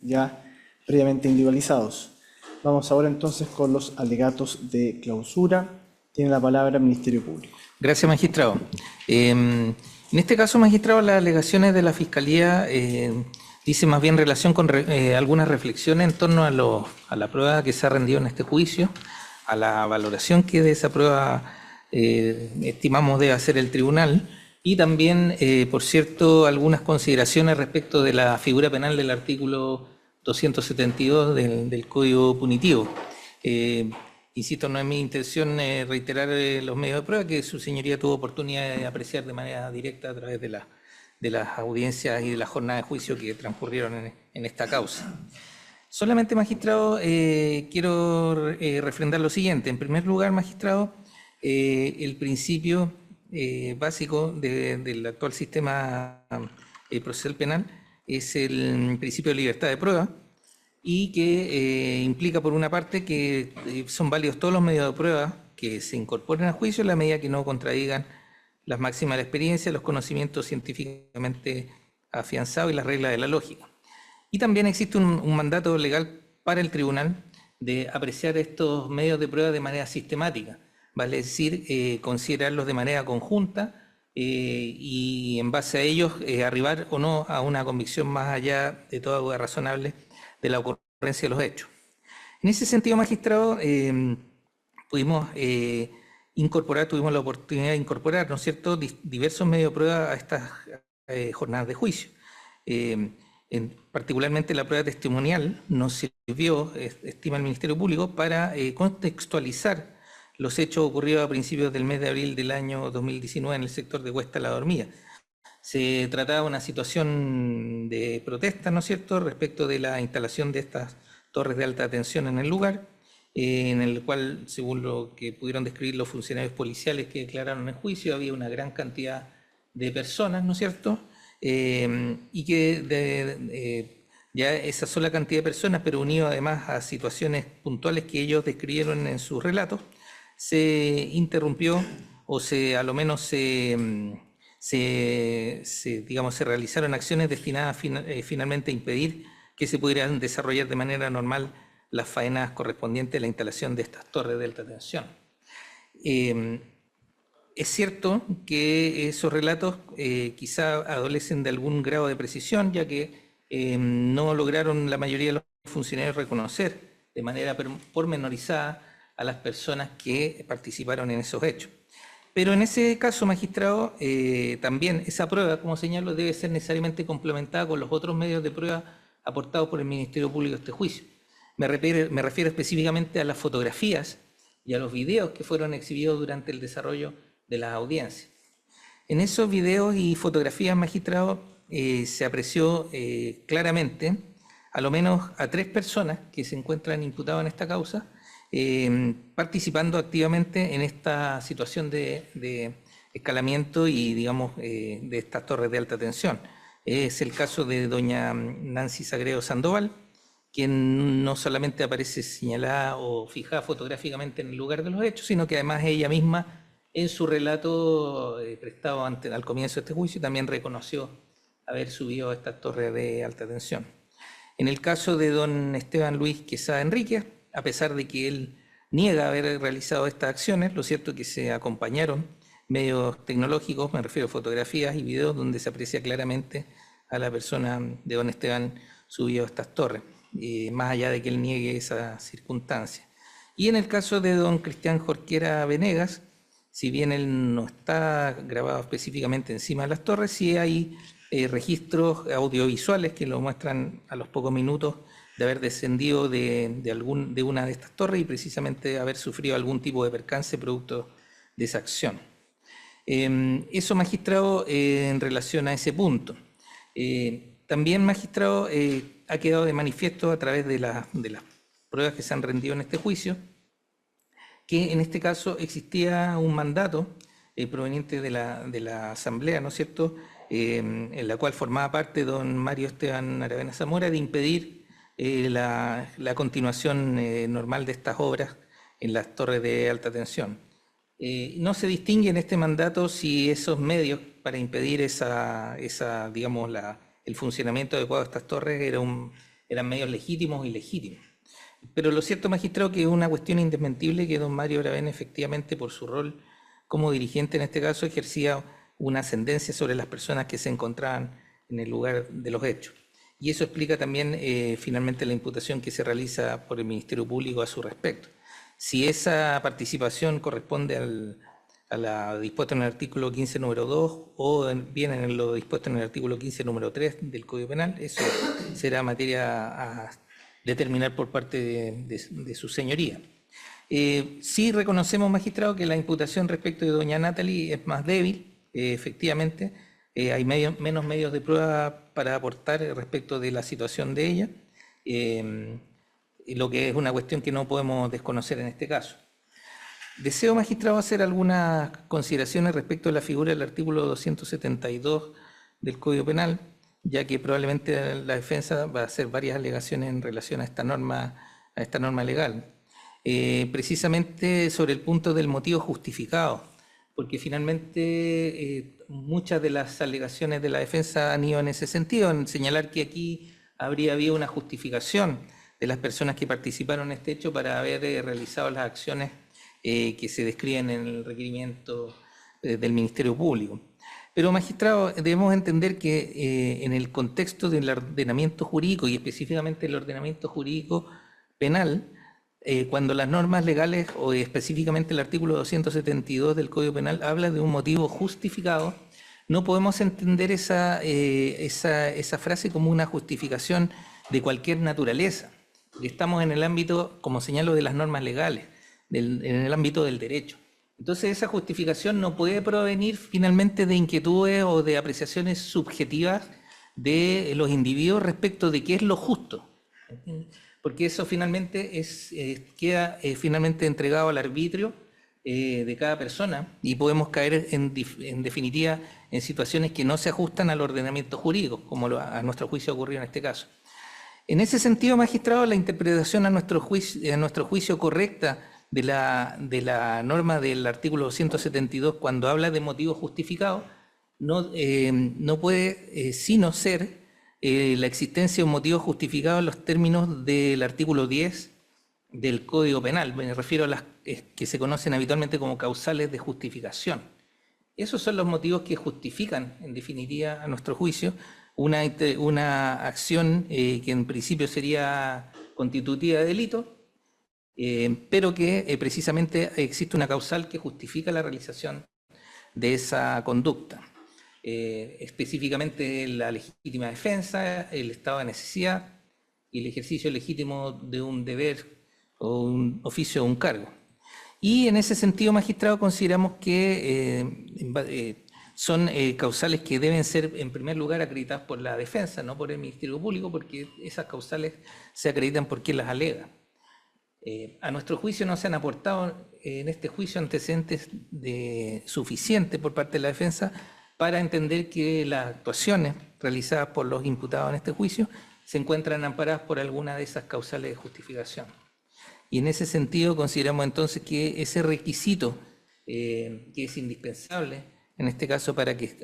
ya previamente individualizados. Vamos ahora entonces con los alegatos de clausura. Tiene la palabra el Ministerio Público. Gracias, magistrado. En este caso, magistrado, las alegaciones de la Fiscalía dicen más bien relación con algunas reflexiones en torno a la prueba que se ha rendido en este juicio, a la valoración que de esa prueba estimamos debe hacer el tribunal, y también, por cierto, algunas consideraciones respecto de la figura penal del artículo 272 del Código Punitivo. Insisto, no es mi intención reiterar los medios de prueba que su señoría tuvo oportunidad de apreciar de manera directa a través de las audiencias y de la jornada de juicio que transcurrieron en esta causa. Solamente, magistrado, quiero refrendar lo siguiente. En primer lugar, magistrado, el principio básico del actual sistema procesal penal es el principio de libertad de prueba, y que implica, por una parte, que son válidos todos los medios de prueba que se incorporen al juicio en la medida que no contradigan las máximas de la experiencia, los conocimientos científicamente afianzados y las reglas de la lógica. Y también existe un mandato legal para el tribunal de apreciar estos medios de prueba de manera sistemática, vale decir, considerarlos de manera conjunta y en base a ellos arribar o no a una convicción más allá de toda duda razonable de la ocurrencia de los hechos. En ese sentido, magistrado, tuvimos la oportunidad de incorporar, ¿no es cierto?, diversos medios de prueba a estas jornadas de juicio. Particularmente la prueba testimonial nos sirvió, estima el Ministerio Público, para contextualizar los hechos ocurridos a principios del mes de abril del año 2019 en el sector de Cuesta La Dormida. Se trataba de una situación de protesta, ¿no es cierto?, respecto de la instalación de estas torres de alta tensión en el lugar, en el cual, según lo que pudieron describir los funcionarios policiales que declararon en el juicio, había una gran cantidad de personas, ¿no es cierto?, y que ya esa sola cantidad de personas, pero unido además a situaciones puntuales que ellos describieron en sus relatos, se interrumpió o a lo menos se realizaron acciones destinadas finalmente a impedir que se pudieran desarrollar de manera normal las faenas correspondientes a la instalación de estas torres de alta tensión. Es cierto que esos relatos quizá adolecen de algún grado de precisión, ya que no lograron la mayoría de los funcionarios reconocer de manera pormenorizada a las personas que participaron en esos hechos. Pero en ese caso, magistrado, también esa prueba, como señalo, debe ser necesariamente complementada con los otros medios de prueba aportados por el Ministerio Público a este juicio. Me refiero específicamente a las fotografías y a los videos que fueron exhibidos durante el desarrollo de las audiencias. En esos videos y fotografías, magistrado, se apreció claramente a lo menos a 3 personas que se encuentran imputadas en esta causa, participando activamente en esta situación de escalamiento y, digamos, de estas torres de alta tensión. Es el caso de doña Nancy Sagredo Sandoval, quien no solamente aparece señalada o fijada fotográficamente en el lugar de los hechos, sino que además ella misma, en su relato prestado al comienzo de este juicio, también reconoció haber subido a estas torres de alta tensión. En el caso de don Esteban Luis Quesada Enríquez, a pesar de que él niega haber realizado estas acciones, lo cierto es que se acompañaron medios tecnológicos, me refiero a fotografías y videos, donde se aprecia claramente a la persona de don Esteban subido a estas torres, más allá de que él niegue esa circunstancia. Y en el caso de don Cristian Jorquera Venegas, si bien él no está grabado específicamente encima de las torres, sí hay registros audiovisuales que lo muestran a los pocos minutos de haber descendido de una de estas torres y precisamente haber sufrido algún tipo de percance producto de esa acción. Eso, magistrado, en relación a ese punto. También, magistrado, ha quedado de manifiesto a través de las pruebas que se han rendido en este juicio, que en este caso existía un mandato proveniente de la Asamblea, ¿no es cierto?, en la cual formaba parte don Mario Esteban Aravena Zamora, de impedir la continuación normal de estas obras en las torres de alta tensión. No se distingue en este mandato si esos medios para impedir digamos, el funcionamiento adecuado de estas torres eran medios legítimos o ilegítimos. Pero lo cierto, magistrado, que es una cuestión indesmentible que don Mario Aravena, efectivamente, por su rol como dirigente en este caso, ejercía una ascendencia sobre las personas que se encontraban en el lugar de los hechos. Y eso explica también finalmente la imputación que se realiza por el Ministerio Público a su respecto. Si esa participación corresponde a la dispuesta en el artículo 15 número 2 o bien en lo dispuesto en el artículo 15 número 3 del Código Penal, eso será materia a determinar por parte de su señoría. Sí reconocemos, magistrado, que la imputación respecto de doña Natalie es más débil, efectivamente. Hay menos medios de prueba para aportar respecto de la situación de ella, lo que es una cuestión que no podemos desconocer en este caso. Deseo, magistrado, hacer algunas consideraciones respecto a la figura del artículo 272 del Código Penal, ya que probablemente la defensa va a hacer varias alegaciones en relación a esta norma legal. Precisamente sobre el punto del motivo justificado, porque finalmente muchas de las alegaciones de la defensa han ido en ese sentido, en señalar que aquí habría habido una justificación de las personas que participaron en este hecho para haber realizado las acciones que se describen en el requerimiento del Ministerio Público. Pero, magistrado, debemos entender que en el contexto del ordenamiento jurídico y específicamente el ordenamiento jurídico penal, cuando las normas legales o específicamente el artículo 272 del Código Penal habla de un motivo justificado, no podemos entender esa frase como una justificación de cualquier naturaleza. Estamos en el ámbito, como señalo, de las normas legales, en el ámbito del derecho. Entonces esa justificación no puede provenir finalmente de inquietudes o de apreciaciones subjetivas de los individuos respecto de qué es lo justo, porque eso finalmente queda finalmente entregado al arbitrio de cada persona y podemos caer en definitiva en situaciones que no se ajustan al ordenamiento jurídico, como a nuestro juicio ocurrió en este caso. En ese sentido, magistrado, la interpretación a nuestro juicio correcta de la norma del artículo 272 cuando habla de motivo justificado no puede sino ser la existencia de un motivo justificado en los términos del artículo 10 del Código Penal. Me refiero a las que se conocen habitualmente como causales de justificación. Esos son los motivos que justifican, en definitiva, a nuestro juicio, una acción que en principio sería constitutiva de delito, pero que precisamente existe una causal que justifica la realización de esa conducta. Específicamente la legítima defensa, el estado de necesidad y el ejercicio legítimo de un deber o un oficio o un cargo. Y en ese sentido, magistrado, consideramos que son causales que deben ser en primer lugar acreditadas por la defensa, no por el Ministerio Público, porque esas causales se acreditan por quien las alega. A nuestro juicio no se han aportado en este juicio antecedentes suficientes por parte de la defensa para entender que las actuaciones realizadas por los imputados en este juicio se encuentran amparadas por alguna de esas causales de justificación. Y en ese sentido consideramos entonces que ese requisito que es indispensable, en este caso para que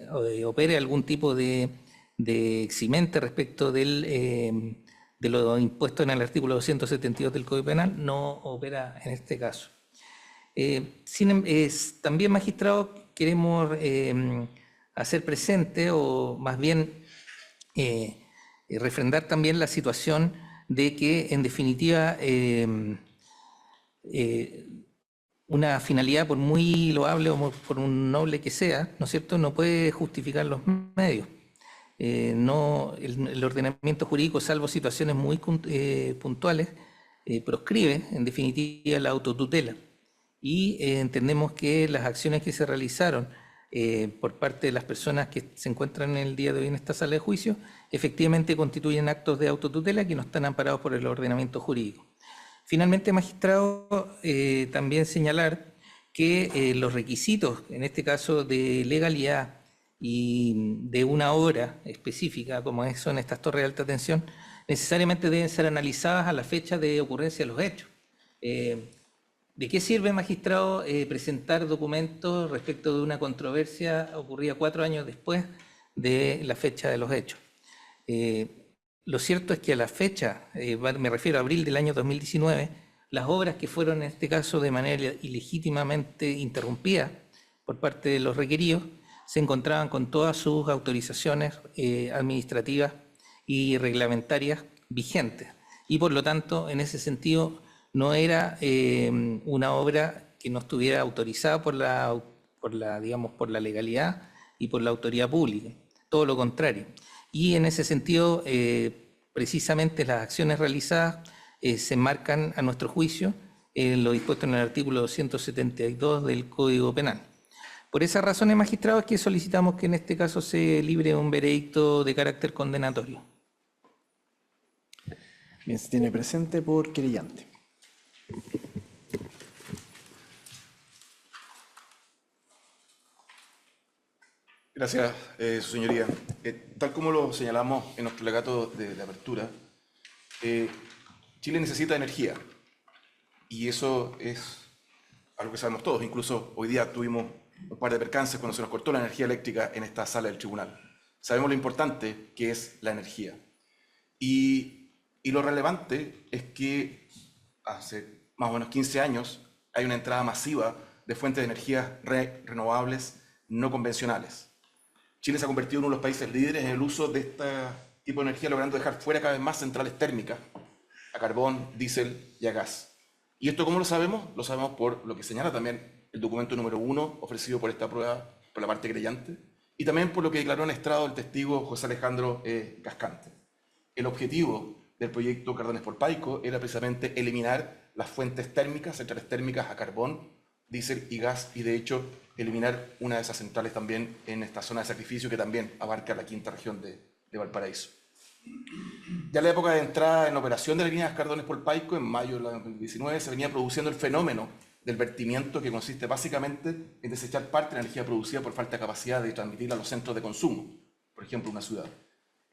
opere algún tipo de eximente respecto de lo impuesto en el artículo 272 del Código Penal, no opera en este caso. También, magistrado, queremos hacer presente, o más bien refrendar también la situación de que, en definitiva, una finalidad, por muy loable o por un noble que sea, ¿no es cierto?, no puede justificar los medios. El ordenamiento jurídico, salvo situaciones muy puntuales, proscribe, en definitiva, la autotutela. Y entendemos que las acciones que se realizaron por parte de las personas que se encuentran en el día de hoy en esta sala de juicio, efectivamente constituyen actos de autotutela que no están amparados por el ordenamiento jurídico. Finalmente, magistrado, también señalar que los requisitos, en este caso de legalidad y de una obra específica, como son estas torres de alta tensión, necesariamente deben ser analizadas a la fecha de ocurrencia de los hechos. ¿De qué sirve, magistrado, presentar documentos respecto de una controversia ocurrida 4 años después de la fecha de los hechos? lo cierto es que a la fecha, me refiero a abril del año 2019, las obras que fueron en este caso de manera ilegítimamente interrumpidas por parte de los requeridos se encontraban con todas sus autorizaciones administrativas y reglamentarias vigentes. Y por lo tanto, en ese sentido, no era una obra que no estuviera autorizada digamos, por la legalidad y por la autoridad pública. Todo lo contrario. Y en ese sentido, precisamente las acciones realizadas se enmarcan, a nuestro juicio, en lo dispuesto en el artículo 272 del Código Penal. Por esas razones, magistrados, es que solicitamos que en este caso se libre un veredicto de carácter condenatorio. Bien, se tiene presente por querellante. Gracias, su señoría. Tal como lo señalamos en nuestro alegato de apertura, Chile necesita energía y eso es algo que sabemos todos. Incluso hoy día tuvimos un par de percances cuando se nos cortó la energía eléctrica en esta sala del tribunal. Sabemos lo importante que es la energía. Y lo relevante es que hace más o menos 15 años hay una entrada masiva de fuentes de energía renovables no convencionales. Chile se ha convertido en uno de los países líderes en el uso de este tipo de energía, logrando dejar fuera cada vez más centrales térmicas a carbón, diésel y a gas. ¿Y esto cómo lo sabemos? Lo sabemos por lo que señala también el documento número 1 ofrecido por esta prueba por la parte creyente y también por lo que declaró en estrado el testigo José Alejandro Cascante. El objetivo del proyecto Cardones por Paico era precisamente eliminar las fuentes térmicas, centrales térmicas a carbón, diésel y gas, y de hecho eliminar una de esas centrales también en esta zona de sacrificio que también abarca la quinta región de Valparaíso. Ya en la época de entrada en operación de la línea Cardones por Paico, en mayo del 2019, se venía produciendo el fenómeno del vertimiento, que consiste básicamente en desechar parte de la energía producida por falta de capacidad de transmitirla a los centros de consumo, por ejemplo una ciudad,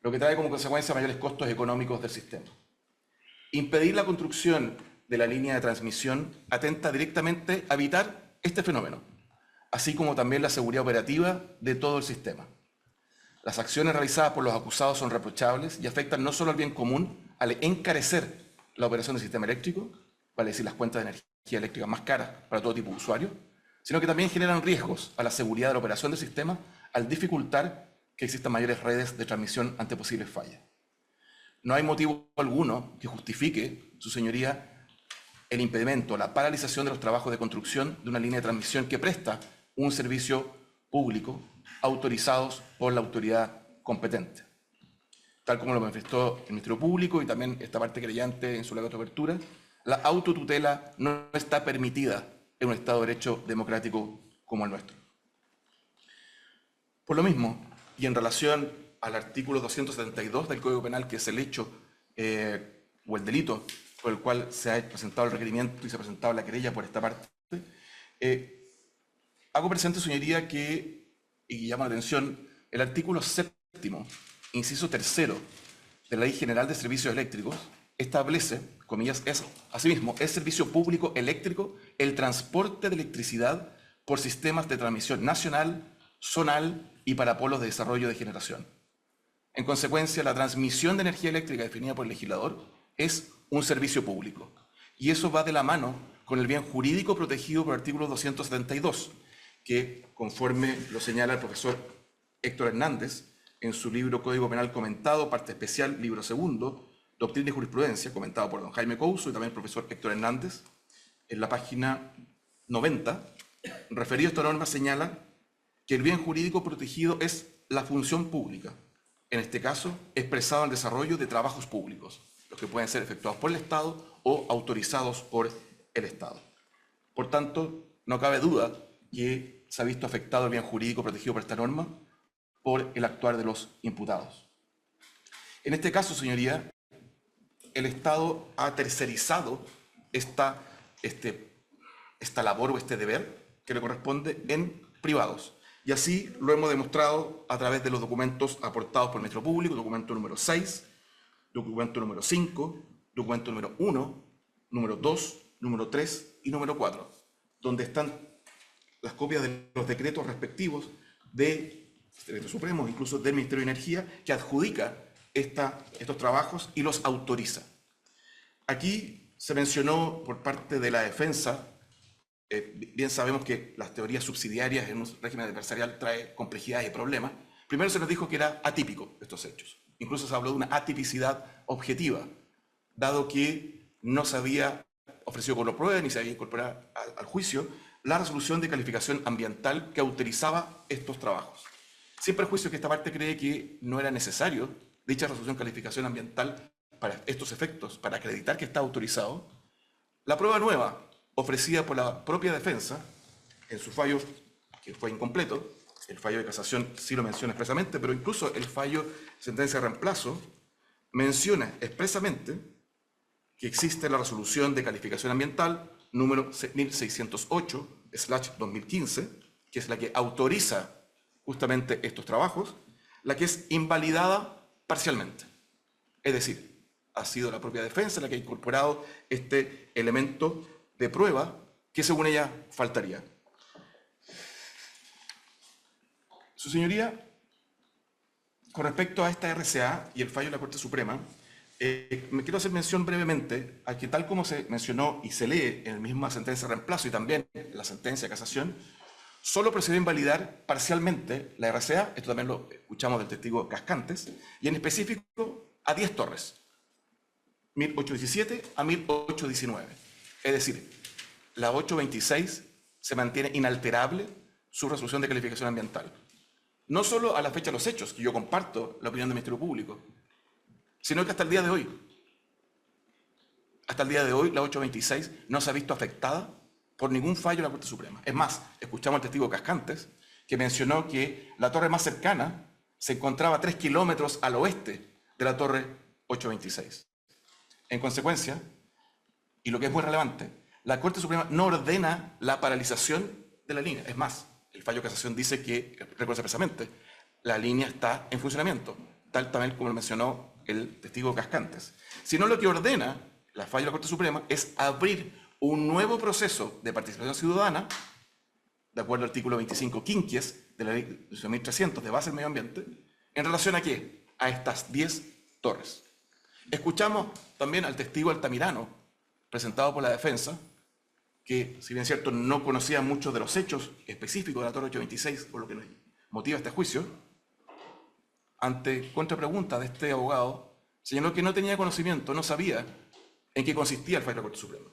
lo que trae como consecuencia mayores costos económicos del sistema. Impedir la construcción de la línea de transmisión atenta directamente a evitar este fenómeno, así como también la seguridad operativa de todo el sistema. Las acciones realizadas por los acusados son reprochables y afectan no solo al bien común al encarecer la operación del sistema eléctrico, vale decir las cuentas de energía eléctrica más caras para todo tipo de usuarios, sino que también generan riesgos a la seguridad de la operación del sistema al dificultar que existan mayores redes de transmisión ante posibles fallas. No hay motivo alguno que justifique, su señoría, el impedimento, la paralización de los trabajos de construcción de una línea de transmisión que presta un servicio público autorizados por la autoridad competente. Tal como lo manifestó el Ministerio Público y también esta parte creyente en su alegato de apertura, la autotutela no está permitida en un Estado de Derecho democrático como el nuestro. Por lo mismo, y en relación al artículo 272 del Código Penal, que es el hecho o el delito por el cual se ha presentado el requerimiento y se ha presentado la querella por esta parte, hago presente, señoría, que, y llama la atención, el artículo 7º, inciso 3º de la Ley General de Servicios Eléctricos establece, comillas, asimismo, es servicio público eléctrico el transporte de electricidad por sistemas de transmisión nacional, zonal y para polos de desarrollo de generación. En consecuencia, la transmisión de energía eléctrica definida por el legislador es un servicio público. Y eso va de la mano con el bien jurídico protegido por el artículo 272, que, conforme lo señala el profesor Héctor Hernández en su libro Código Penal Comentado, parte especial, libro segundo, Doctrina y Jurisprudencia, comentado por don Jaime Couso y también el profesor Héctor Hernández, en la página 90, referido a esta norma, señala que el bien jurídico protegido es la función pública, en este caso expresado en el desarrollo de trabajos públicos, los que pueden ser efectuados por el Estado o autorizados por el Estado. Por tanto, no cabe duda que se ha visto afectado el bien jurídico protegido por esta norma por el actuar de los imputados. En este caso, señoría, el Estado ha tercerizado esta labor o este deber que le corresponde en privados. Y así lo hemos demostrado a través de los documentos aportados por el Ministerio Público, documento número 6, documento número 5, documento número 1, número 2, número 3 y número 4, donde están las copias de los decretos respectivos de decretos supremos, incluso del Ministerio de Energía, que adjudica estos trabajos y los autoriza. Aquí se mencionó por parte de la defensa, bien sabemos que las teorías subsidiarias en un régimen adversarial trae complejidades y problemas. Primero se nos dijo que era atípico estos hechos. Incluso se habló de una atipicidad objetiva, dado que no se había ofrecido como prueba ni se había incorporado al juicio la resolución de calificación ambiental que autorizaba estos trabajos. Sin perjuicio que esta parte cree que no era necesario dicha resolución de calificación ambiental para estos efectos, para acreditar que está autorizado, la prueba nueva ofrecida por la propia defensa en su fallo, que fue incompleto, el fallo de casación sí lo menciona expresamente, pero incluso el fallo de sentencia de reemplazo menciona expresamente que existe la resolución de calificación ambiental número 1608/2015, que es la que autoriza justamente estos trabajos, la que es invalidada parcialmente. Es decir, ha sido la propia defensa la que ha incorporado este elemento de prueba que según ella faltaría. Su señoría, con respecto a esta RCA y el fallo de la Corte Suprema, me quiero hacer mención brevemente a que tal como se mencionó y se lee en la misma sentencia de reemplazo y también en la sentencia de casación, solo procedió a invalidar parcialmente la RCA, esto también lo escuchamos del testigo Cascantes, y en específico a 10 torres, 1817 a 1819. Es decir, la 826 se mantiene inalterable su resolución de calificación ambiental. No solo a la fecha de los hechos, que yo comparto la opinión del Ministerio Público, sino que hasta el día de hoy. Hasta el día de hoy, la 826 no se ha visto afectada por ningún fallo de la Corte Suprema. Es más, escuchamos al testigo Cascantes, que mencionó que la torre más cercana se encontraba a 3 kilómetros al oeste de la torre 826. En consecuencia, y lo que es muy relevante, la Corte Suprema no ordena la paralización de la línea. Es más, el fallo de casación dice que, reconoce expresamente, la línea está en funcionamiento, tal también como lo mencionó el testigo Cascantes. Sino lo que ordena la fallo de la Corte Suprema es abrir un nuevo proceso de participación ciudadana, de acuerdo al artículo 25 quinquies de la ley 1300 de base del medio ambiente, ¿en relación a qué? A estas 10 torres. Escuchamos también al testigo Altamirano, presentado por la defensa, que, si bien es cierto, no conocía muchos de los hechos específicos de la torre 826, por lo que nos motiva este juicio, ante contrapregunta de este abogado, señaló que no tenía conocimiento, no sabía en qué consistía el fallo de la Corte Suprema.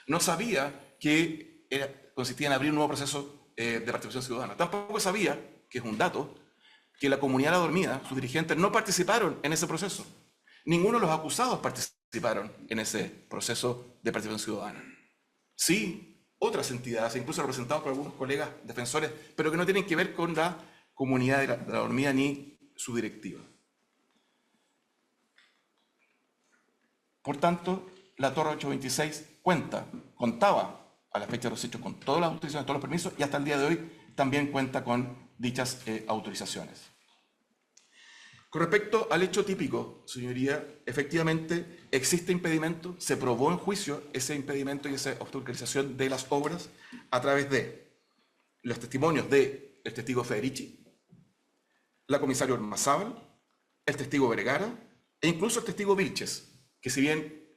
No sabía que consistía en abrir un nuevo proceso de participación ciudadana. Tampoco sabía, que es un dato, que la comunidad La Dormida, sus dirigentes, no participaron en ese proceso. Ninguno de los acusados participaron en ese proceso de participación ciudadana. Sí, otras entidades, incluso representadas por algunos colegas defensores, pero que no tienen que ver con la comunidad de la Dormida ni su directiva. Por tanto, la torre 826 contaba a la fecha de los hechos con todas las autorizaciones, todos los permisos, y hasta el día de hoy también cuenta con dichas autorizaciones. Con respecto al hecho típico, señoría, efectivamente existe impedimento, se probó en juicio ese impedimento y esa obstaculización de las obras a través de los testimonios del testigo Federici, la comisaria Ormazábal, el testigo Vergara e incluso el testigo Vilches, que si bien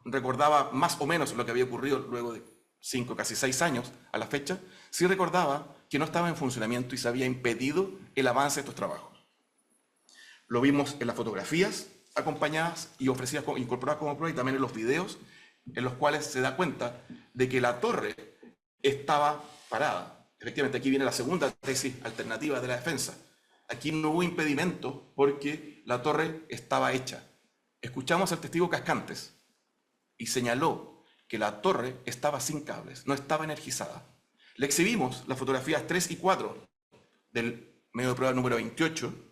recordaba más o menos lo que había ocurrido luego de 5, casi 6 años a la fecha, sí recordaba que no estaba en funcionamiento y se había impedido el avance de estos trabajos. Lo vimos en las fotografías acompañadas y ofrecidas, incorporadas como prueba, y también en los videos en los cuales se da cuenta de que la torre estaba parada. Efectivamente, aquí viene la segunda tesis alternativa de la defensa. Aquí no hubo impedimento porque la torre estaba hecha. Escuchamos al testigo Cascantes y señaló que la torre estaba sin cables, no estaba energizada. Le exhibimos las fotografías 3 y 4 del medio de prueba número 28,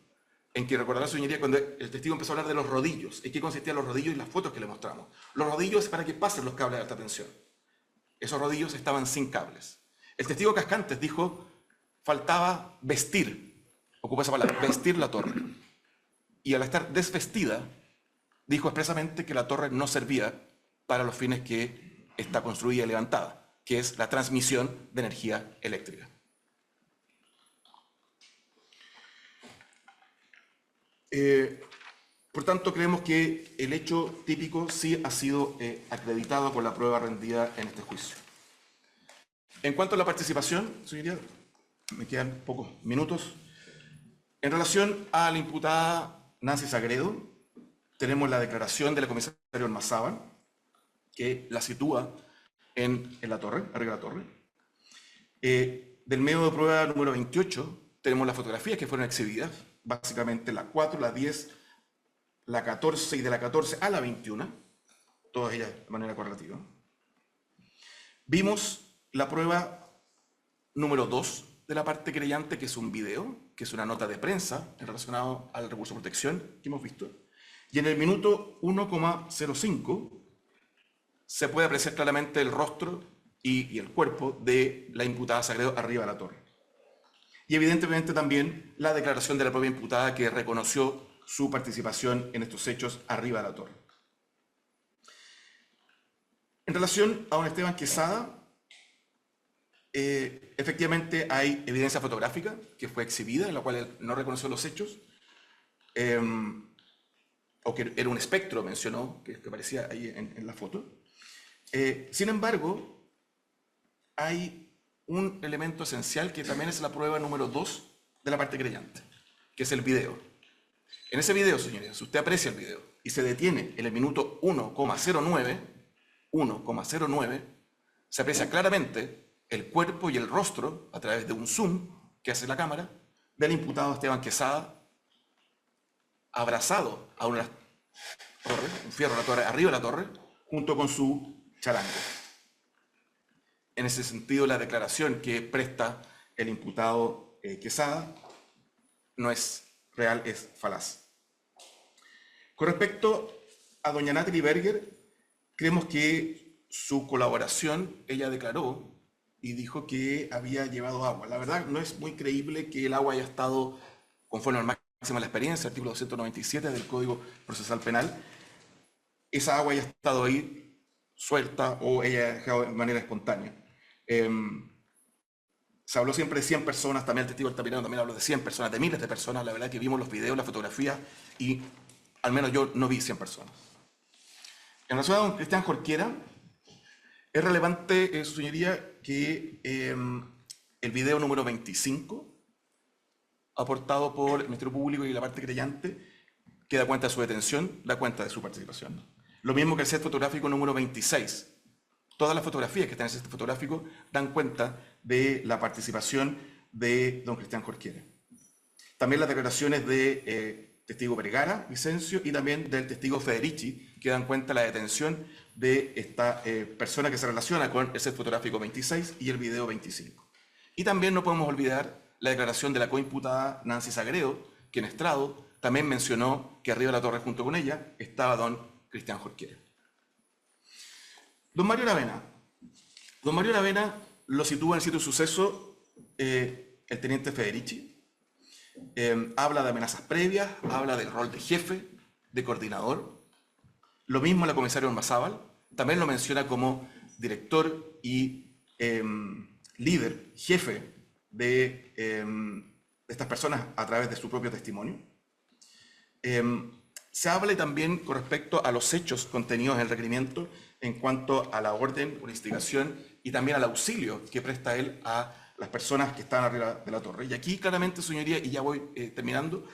en que recordará su señoría cuando el testigo empezó a hablar de los rodillos. ¿En qué consistían los rodillos y las fotos que le mostramos? Los rodillos es para que pasen los cables de alta tensión. Esos rodillos estaban sin cables. El testigo Cascantes dijo, faltaba vestir, ocupó esa palabra, vestir la torre. Y al estar desvestida, dijo expresamente que la torre no servía para los fines que está construida y levantada, que es la transmisión de energía eléctrica. Por tanto, creemos que el hecho típico sí ha sido acreditado con la prueba rendida en este juicio. En cuanto a la participación, señoría, me quedan pocos minutos. En relación a la imputada Nancy Sagredo, tenemos la declaración de la comisaria Ormazábal, que la sitúa en la torre, arriba de la torre. Del medio de prueba número 28, tenemos las fotografías que fueron exhibidas, básicamente la 4, la 10, la 14 y de la 14 a la 21, todas ellas de manera correlativa. Vimos la prueba número 2 de la parte querellante, que es un video, que es una nota de prensa relacionado al recurso de protección que hemos visto. Y en el minuto 1,05 se puede apreciar claramente el rostro y el cuerpo de la imputada Sagredo arriba de la torre. Y evidentemente también la declaración de la propia imputada, que reconoció su participación en estos hechos arriba de la torre. En relación a don Esteban Quesada, efectivamente hay evidencia fotográfica que fue exhibida, en la cual él no reconoció los hechos, o que era un espectro, mencionó, que aparecía ahí en la foto. Sin embargo, hay un elemento esencial que también es la prueba número 2 de la parte creyente, que es el video. En ese video, señorías, si usted aprecia el video y se detiene en el minuto 1,09, se aprecia claramente el cuerpo y el rostro, a través de un zoom que hace la cámara, del imputado Esteban Quesada, abrazado a una torre, un fierro de la torre, arriba de la torre, junto con su charango. En ese sentido, la declaración que presta el imputado Quesada no es real, es falaz. Con respecto a doña Natalie Berger, creemos que su colaboración, ella declaró y dijo que había llevado agua. La verdad, no es muy creíble que el agua haya estado conforme al máximo de la experiencia, artículo 297 del Código Procesal Penal. Esa agua haya estado ahí suelta o ella haya dejado de manera espontánea. Se habló siempre de 100 personas, también el testigo Altamirano también habló de 100 personas, de miles de personas. La verdad que vimos los videos, las fotografías y al menos yo no vi 100 personas. En relación a don Cristian Jorquera, es relevante, su señoría, que el video número 25, aportado por el Ministerio Público y la parte creyente, que da cuenta de su detención, da cuenta de su participación. Lo mismo que el set fotográfico número 26. Todas las fotografías que están en el set fotográfico dan cuenta de la participación de don Cristian Jorquera. También las declaraciones de testigo Vergara, Vicencio, y también del testigo Federici, que dan cuenta de la detención de esta persona que se relaciona con el set fotográfico 26 y el video 25. Y también no podemos olvidar la declaración de la coimputada Nancy Sagredo, que en estrado también mencionó que arriba de la torre junto con ella estaba don Cristian Jorquera. Don Mario Aravena. Don Mario Aravena lo sitúa en el sitio de suceso el teniente Federici. Habla de amenazas previas, habla del rol de jefe, de coordinador. Lo mismo la comisaria Ormazábal, también lo menciona como director y líder, jefe de estas personas a través de su propio testimonio. Se habla también con respecto a los hechos contenidos en el requerimiento en cuanto a la orden, una instigación y también al auxilio que presta él a las personas que están arriba de la torre. Y aquí claramente, señoría, y ya voy terminando,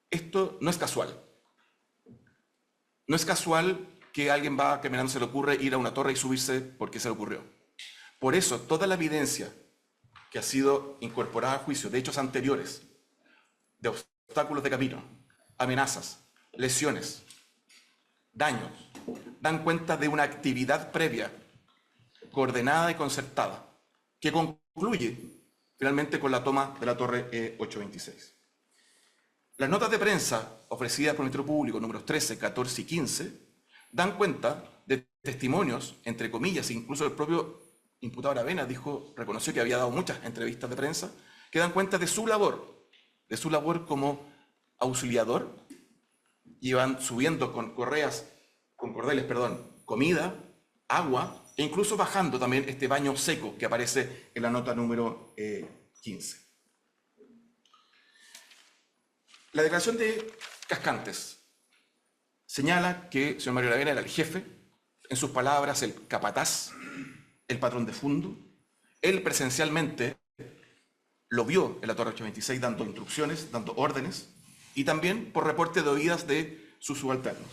esto no es casual. No es casual que alguien va caminando, se le ocurre ir a una torre y subirse porque se le ocurrió. Por eso, toda la evidencia que ha sido incorporada a juicio de hechos anteriores, de obstáculos de camino, amenazas, lesiones, daños, dan cuenta de una actividad previa, coordenada y concertada, que concluye finalmente con la toma de la torre 826. Las notas de prensa ofrecidas por el Ministerio Público, números 13, 14 y 15, dan cuenta de testimonios, entre comillas, incluso el propio imputado Aravena reconoció que había dado muchas entrevistas de prensa, que dan cuenta de su labor como auxiliador. Iban subiendo con cordeles, comida, agua, e incluso bajando también este baño seco que aparece en la nota número 15. La declaración de Cascantes. Señala que el señor Mario Aravena era el jefe, en sus palabras, el capataz, el patrón de fondo. Él presencialmente lo vio en la Torre 826 dando instrucciones, dando órdenes, y también por reporte de oídas de sus subalternos.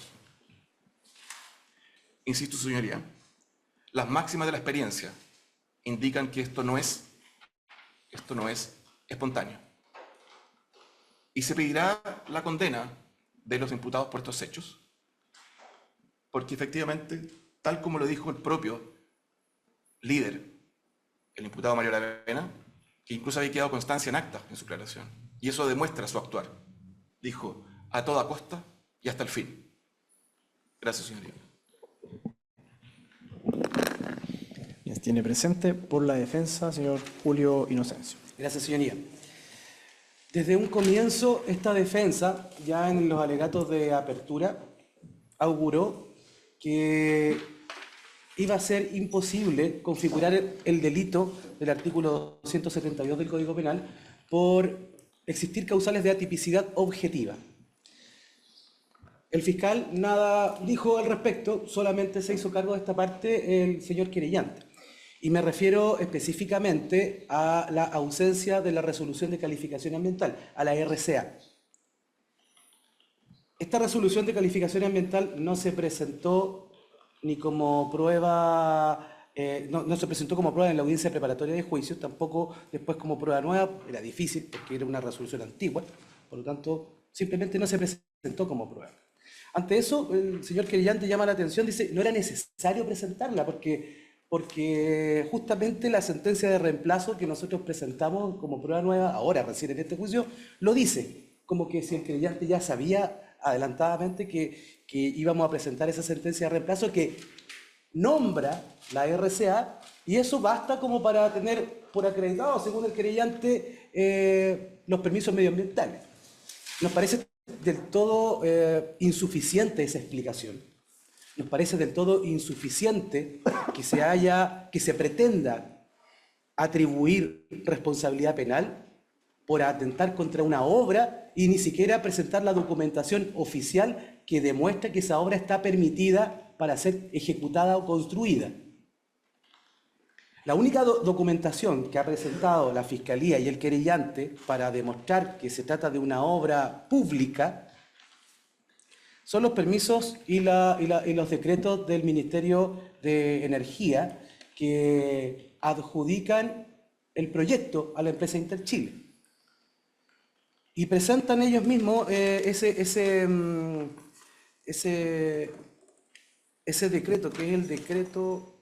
Insisto, señoría, las máximas de la experiencia indican que esto no es espontáneo. Y se pedirá la condena de los imputados por estos hechos, porque efectivamente, tal como lo dijo el propio líder, el imputado Mario Aravena, que incluso había quedado constancia en acta en su declaración, y eso demuestra su actuar. Dijo, a toda costa y hasta el fin. Gracias, señoría. Tiene presente por la defensa, señor Julio Inocencio. Gracias, señoría. Desde un comienzo, esta defensa, ya en los alegatos de apertura, auguró que iba a ser imposible configurar el delito del artículo 272 del Código Penal por existir causales de atipicidad objetiva. El fiscal nada dijo al respecto, solamente se hizo cargo de esta parte el señor querellante. Y me refiero específicamente a la ausencia de la resolución de calificación ambiental, a la RCA. Esta resolución de calificación ambiental no se presentó ni como prueba, no se presentó como prueba en la audiencia preparatoria de juicio, tampoco después como prueba nueva, era difícil porque era una resolución antigua, por lo tanto simplemente no se presentó como prueba. Ante eso, el señor querellante llama la atención, dice, no era necesario presentarla porque justamente la sentencia de reemplazo que nosotros presentamos como prueba nueva, ahora recién en este juicio, lo dice, como que si el querellante ya sabía adelantadamente que íbamos a presentar esa sentencia de reemplazo que nombra la RCA, y eso basta como para tener por acreditado, según el querellante, los permisos medioambientales. Nos parece del todo insuficiente esa explicación. Nos parece del todo insuficiente que se pretenda atribuir responsabilidad penal por atentar contra una obra y ni siquiera presentar la documentación oficial que demuestra que esa obra está permitida para ser ejecutada o construida. La única documentación que ha presentado la Fiscalía y el querellante para demostrar que se trata de una obra pública son los permisos y los decretos del Ministerio de Energía que adjudican el proyecto a la empresa Interchile. Y presentan ellos mismos ese decreto, que es el decreto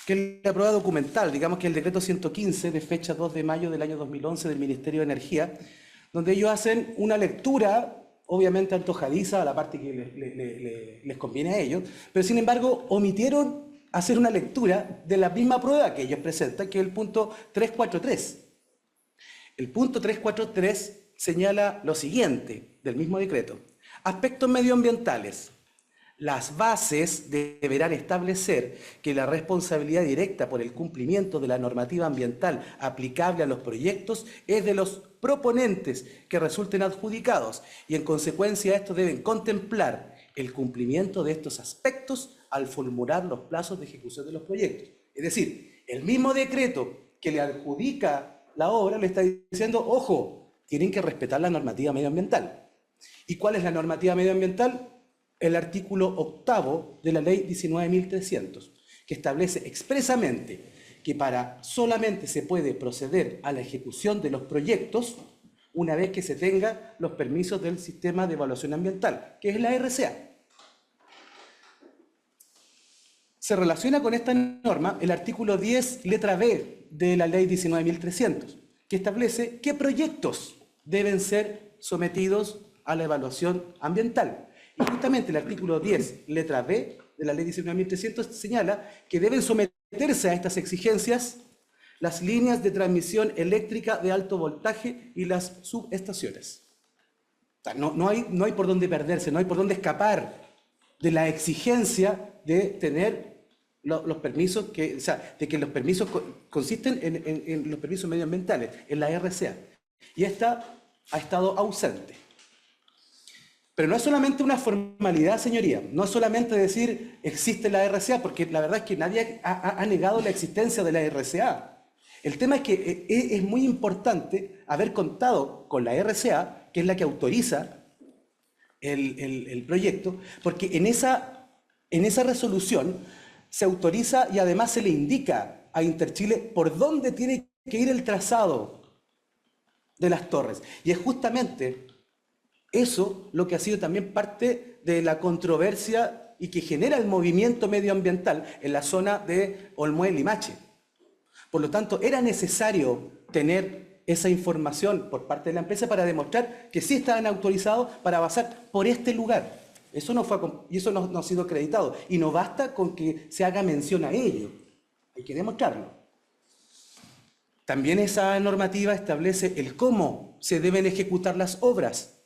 que es la prueba documental, digamos que el decreto 115 de fecha 2 de mayo del año 2011 del Ministerio de Energía, donde ellos hacen una lectura, obviamente antojadiza a la parte que les conviene a ellos, pero sin embargo omitieron hacer una lectura de la misma prueba que ellos presentan, que es el punto 343. El punto 343 señala lo siguiente del mismo decreto. Aspectos medioambientales. Las bases deberán establecer que la responsabilidad directa por el cumplimiento de la normativa ambiental aplicable a los proyectos es de los proponentes que resulten adjudicados y en consecuencia estos deben contemplar el cumplimiento de estos aspectos al formular los plazos de ejecución de los proyectos. Es decir, el mismo decreto que le adjudica la obra le está diciendo, ojo, tienen que respetar la normativa medioambiental. ¿Y cuál es la normativa medioambiental? El artículo 8º de la ley 19.300, que establece expresamente que solamente se puede proceder a la ejecución de los proyectos una vez que se tengan los permisos del sistema de evaluación ambiental, que es la RCA. Se relaciona con esta norma el artículo 10, letra B de la ley 19.300, que establece qué proyectos deben ser sometidos a la evaluación ambiental. Y justamente el artículo 10, letra B de la ley 19.300 señala que deben someterse a estas exigencias las líneas de transmisión eléctrica de alto voltaje y las subestaciones. O sea, no hay por dónde perderse, no hay por dónde escapar de la exigencia de tener los permisos, de que los permisos consisten en los permisos medioambientales, en la RCA. y esta ha estado ausente. Pero no es solamente una formalidad, señoría, no es solamente decir existe la RCA, porque la verdad es que nadie ha negado la existencia de la RCA. El tema es que es muy importante haber contado con la RCA, que es la que autoriza el proyecto, porque en esa resolución se autoriza y además se le indica a Interchile por dónde tiene que ir el trazado de las torres. Y es justamente eso lo que ha sido también parte de la controversia y que genera el movimiento medioambiental en la zona de Olmué Limache. Por lo tanto, era necesario tener esa información por parte de la empresa para demostrar que sí estaban autorizados para avanzar por este lugar. Eso no ha sido acreditado. Y no basta con que se haga mención a ello. Hay que demostrarlo. También esa normativa establece el cómo se deben ejecutar las obras.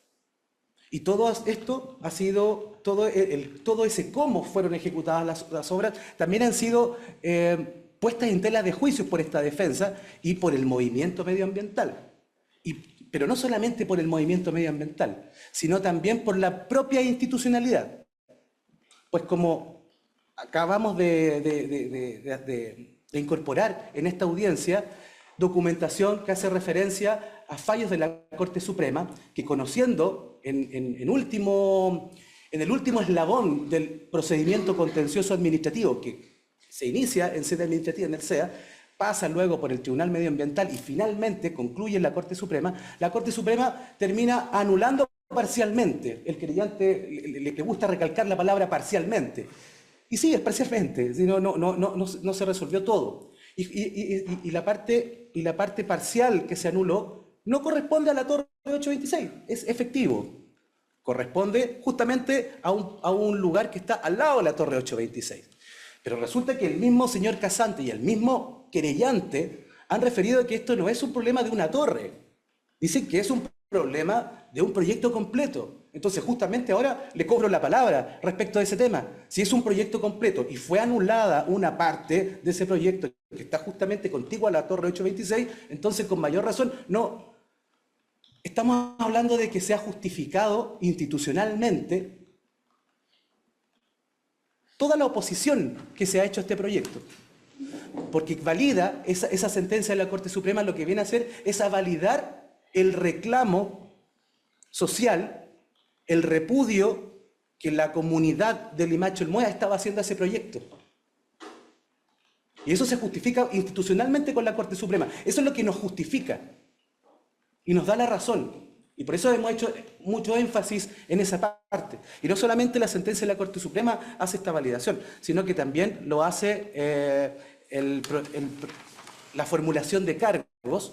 Y todo esto ha sido, todo ese cómo fueron ejecutadas las obras, también han sido puestas en tela de juicio por esta defensa y por el movimiento medioambiental. Pero no solamente por el movimiento medioambiental, sino también por la propia institucionalidad. Pues como acabamos de incorporar en esta audiencia documentación que hace referencia a fallos de la Corte Suprema, que conociendo en el último eslabón del procedimiento contencioso administrativo que se inicia en sede administrativa en el CEA, pasa luego por el Tribunal Medioambiental y finalmente concluye en la Corte Suprema termina anulando parcialmente. El querellante le gusta recalcar la palabra parcialmente. Y sí, es parcialmente, no se resolvió todo. Y la parte parcial que se anuló no corresponde a la Torre 826, es efectivo. Corresponde justamente a un lugar que está al lado de la Torre 826. Pero resulta que el mismo señor Casante y el mismo querellante han referido que esto no es un problema de una torre. Dicen que es un problema de un proyecto completo. Entonces, justamente ahora le cobro la palabra respecto a ese tema. Si es un proyecto completo y fue anulada una parte de ese proyecto que está justamente contigua a la Torre 826, entonces con mayor razón no. Estamos hablando de que se ha justificado institucionalmente toda la oposición que se ha hecho a este proyecto. Porque valida esa sentencia de la Corte Suprema, lo que viene a hacer es a validar el reclamo social, el repudio que la comunidad de Limache Olmué estaba haciendo a ese proyecto. Y eso se justifica institucionalmente con la Corte Suprema. Eso es lo que nos justifica y nos da la razón. Y por eso hemos hecho mucho énfasis en esa parte. Y no solamente la sentencia de la Corte Suprema hace esta validación, sino que también lo hace la formulación de cargos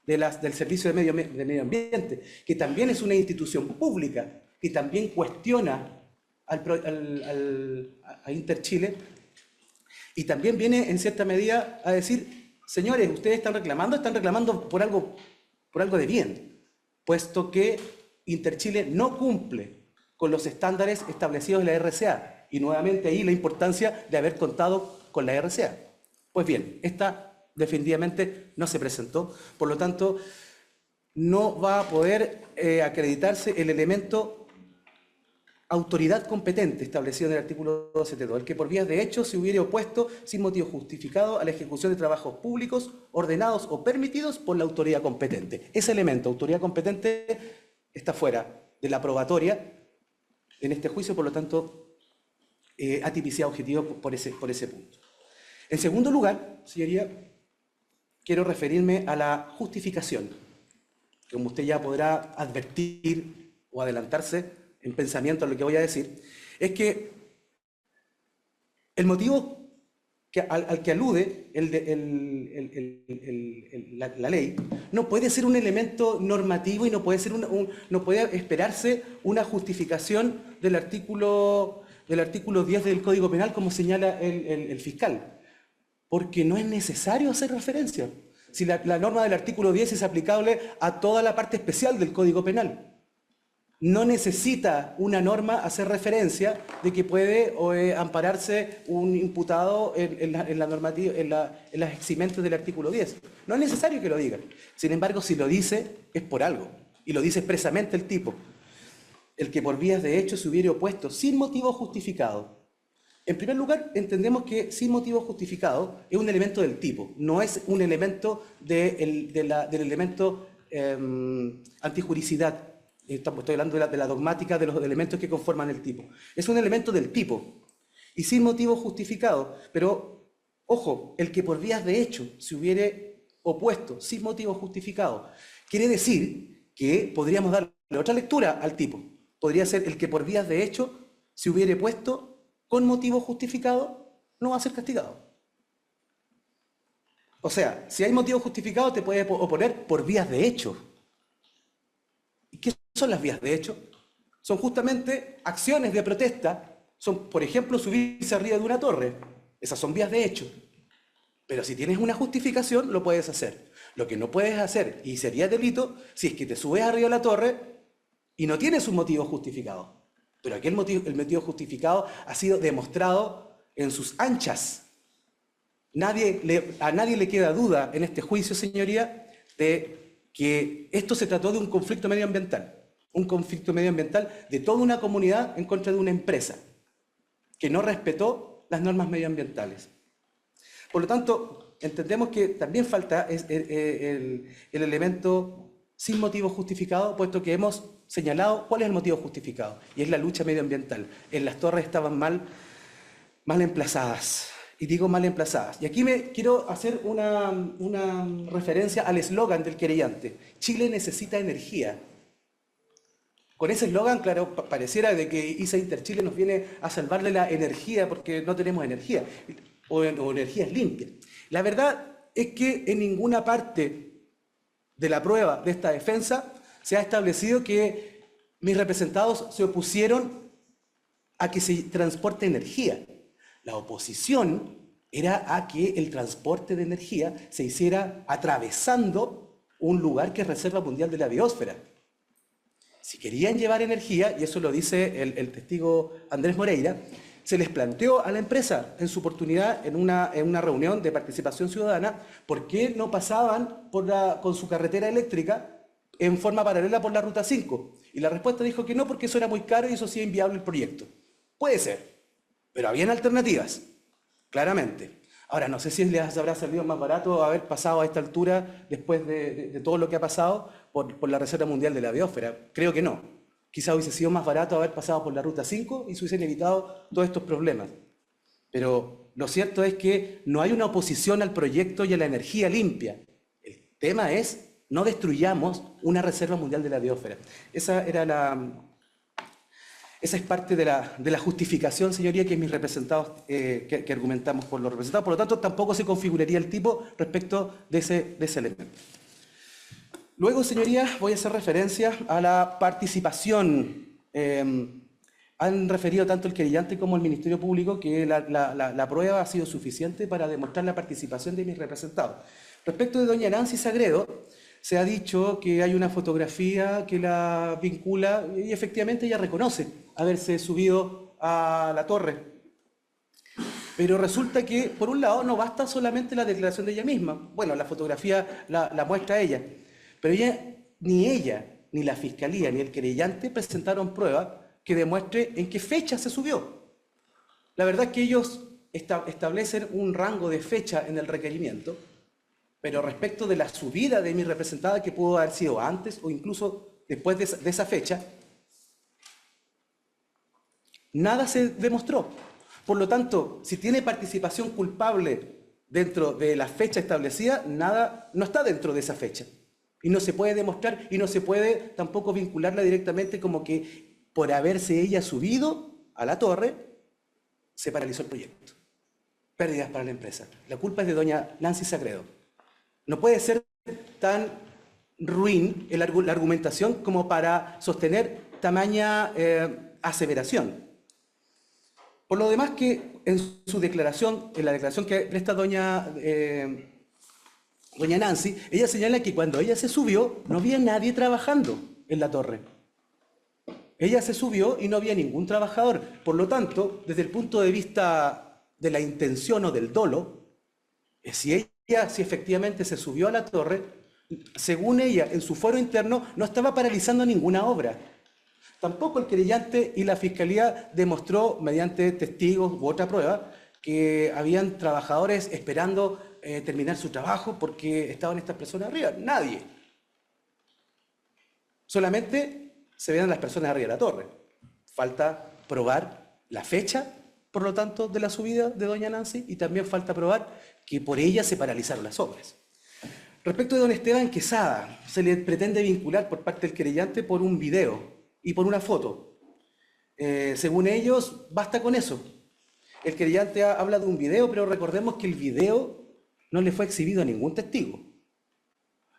del Servicio de Medio Ambiente, que también es una institución pública, que también cuestiona a Interchile, y también viene en cierta medida a decir, señores, ustedes están reclamando por algo de bien, puesto que Interchile no cumple con los estándares establecidos en la RCA. Y nuevamente ahí la importancia de haber contado con la RCA. Pues bien, esta definitivamente no se presentó, por lo tanto no va a poder acreditarse el elemento autoridad competente establecido en el artículo 272, el que por vías de hecho se hubiera opuesto sin motivo justificado a la ejecución de trabajos públicos ordenados o permitidos por la autoridad competente. Ese elemento, autoridad competente, está fuera de la probatoria en este juicio, por lo tanto, ha tipicidad objetivo por ese punto. En segundo lugar, señoría, quiero referirme a la justificación, que como usted ya podrá advertir o adelantarse en pensamiento a lo que voy a decir, es que el motivo al que alude la ley no puede ser un elemento normativo y no puede esperarse una justificación del artículo 10 del Código Penal como señala el fiscal, porque no es necesario hacer referencia. Si la norma del artículo 10 es aplicable a toda la parte especial del Código Penal. no necesita una norma hacer referencia de que puede ampararse un imputado en la normativa, en las eximentes del artículo 10. No es necesario que lo digan. Sin embargo, si lo dice, es por algo. Y lo dice expresamente el tipo. El que por vías de hecho se hubiere opuesto sin motivo justificado. En primer lugar, entendemos que sin motivo justificado es un elemento del tipo, no es un elemento del elemento antijuricidad. Estoy hablando de la dogmática de los elementos que conforman el tipo. Es un elemento del tipo y sin motivo justificado. Pero, ojo, el que por vías de hecho se hubiere opuesto sin motivo justificado quiere decir que podríamos darle otra lectura al tipo. Podría ser el que por vías de hecho se hubiere puesto con motivo justificado, no va a ser castigado. O sea, si hay motivo justificado te puedes oponer por vías de hecho. ¿Y qué son las vías de hecho? Son justamente acciones de protesta. Son, por ejemplo, subirse arriba de una torre. Esas son vías de hecho. Pero si tienes una justificación, lo puedes hacer. Lo que no puedes hacer, y sería delito, si es que te subes arriba de la torre y no tienes un motivo justificado. Pero aquí el motivo justificado ha sido demostrado en sus anchas. A nadie le queda duda en este juicio, señoría, de que esto se trató de un conflicto medioambiental. Un conflicto medioambiental de toda una comunidad en contra de una empresa que no respetó las normas medioambientales. Por lo tanto, entendemos que también falta el elemento sin motivo justificado, puesto que hemos señalado cuál es el motivo justificado, y es la lucha medioambiental. En las torres estaban mal emplazadas, y digo mal emplazadas. Y aquí quiero hacer una referencia al eslogan del querellante. Chile necesita energía. Con ese eslogan, claro, pareciera de que ISA Interchile nos viene a salvarle la energía porque no tenemos energía, o energías limpias. La verdad es que en ninguna parte de la prueba de esta defensa se ha establecido que mis representados se opusieron a que se transporte energía. La oposición era a que el transporte de energía se hiciera atravesando un lugar que es Reserva Mundial de la Biosfera. Si querían llevar energía, y eso lo dice el testigo Andrés Moreira, se les planteó a la empresa en su oportunidad, en una reunión de participación ciudadana, por qué no pasaban con su carretera eléctrica en forma paralela por la Ruta 5. Y la respuesta dijo que no, porque eso era muy caro y eso hacía inviable el proyecto. Puede ser, pero habían alternativas, claramente. Ahora, no sé si les habrá salido más barato haber pasado a esta altura, después de todo lo que ha pasado, por la Reserva Mundial de la Biosfera. Creo que no. Quizá hubiese sido más barato haber pasado por la Ruta 5 y se hubiesen evitado todos estos problemas. Pero lo cierto es que no hay una oposición al proyecto y a la energía limpia. El tema es, no destruyamos una Reserva Mundial de la Biosfera. Esa es parte de la justificación, señoría, que mis representados, que argumentamos por los representados. Por lo tanto, tampoco se configuraría el tipo respecto de ese elemento. Luego, señorías, voy a hacer referencia a la participación. Han referido tanto el querellante como el Ministerio Público que la prueba ha sido suficiente para demostrar la participación de mis representados. Respecto de doña Nancy Sagredo, se ha dicho que hay una fotografía que la vincula y efectivamente ella reconoce haberse subido a la torre. Pero resulta que, por un lado, no basta solamente la declaración de ella misma. Bueno, la fotografía la muestra ella. Pero ella, ni la Fiscalía, ni el querellante presentaron prueba que demuestre en qué fecha se subió. La verdad es que ellos establecen un rango de fecha en el requerimiento, pero respecto de la subida de mi representada, que pudo haber sido antes o incluso después de esa fecha, nada se demostró. Por lo tanto, si tiene participación culpable dentro de la fecha establecida, nada no está dentro de esa fecha. Y no se puede demostrar y no se puede tampoco vincularla directamente como que por haberse ella subido a la torre, se paralizó el proyecto. Pérdidas para la empresa. La culpa es de doña Nancy Sagredo. No puede ser tan ruin la argumentación como para sostener tamaña aseveración. Por lo demás, que en su declaración, en la declaración que presta doña Nancy, ella señala que cuando ella se subió no había nadie trabajando en la torre. Ella se subió y no había ningún trabajador. Por lo tanto, desde el punto de vista de la intención o del dolo, si efectivamente se subió a la torre, según ella, en su fuero interno, no estaba paralizando ninguna obra. Tampoco el querellante y la fiscalía demostró, mediante testigos u otra prueba, que habían trabajadores esperando terminar su trabajo porque estaban estas personas arriba. Nadie. Solamente se veían las personas arriba de la torre. Falta probar la fecha, por lo tanto, de la subida de doña Nancy, y también falta probar que por ella se paralizaron las obras. Respecto de don Esteban Quesada, se le pretende vincular por parte del querellante por un video y por una foto. Según ellos, basta con eso. El querellante habla de un video, pero recordemos que el video no le fue exhibido a ningún testigo.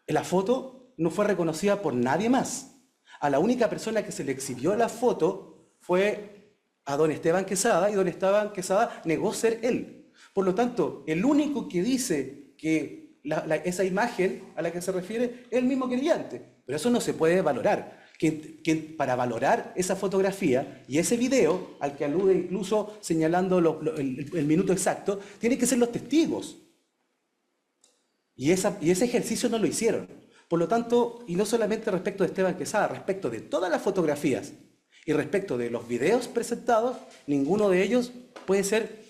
La foto no fue reconocida por nadie más. A la única persona que se le exhibió la foto fue a don Esteban Quesada, y don Esteban Quesada negó ser él. Por lo tanto, el único que dice que esa imagen a la que se refiere es el mismo querellante. Pero eso no se puede valorar. Que para valorar esa fotografía y ese video, al que alude incluso señalando el minuto exacto, tienen que ser los testigos. Y ese ejercicio no lo hicieron. Por lo tanto, y no solamente respecto de Esteban Quesada, respecto de todas las fotografías y respecto de los videos presentados, ninguno de ellos puede ser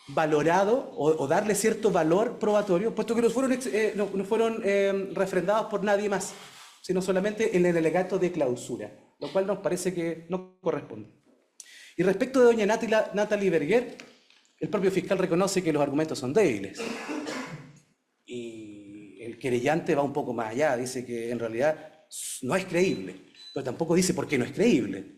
valorado o darle cierto valor probatorio, puesto que no fueron refrendados por nadie más, sino solamente en el alegato de clausura, lo cual nos parece que no corresponde. Y respecto de doña Natalie Berguer, el propio fiscal reconoce que los argumentos son débiles. Y el querellante va un poco más allá, dice que en realidad no es creíble, pero tampoco dice por qué no es creíble.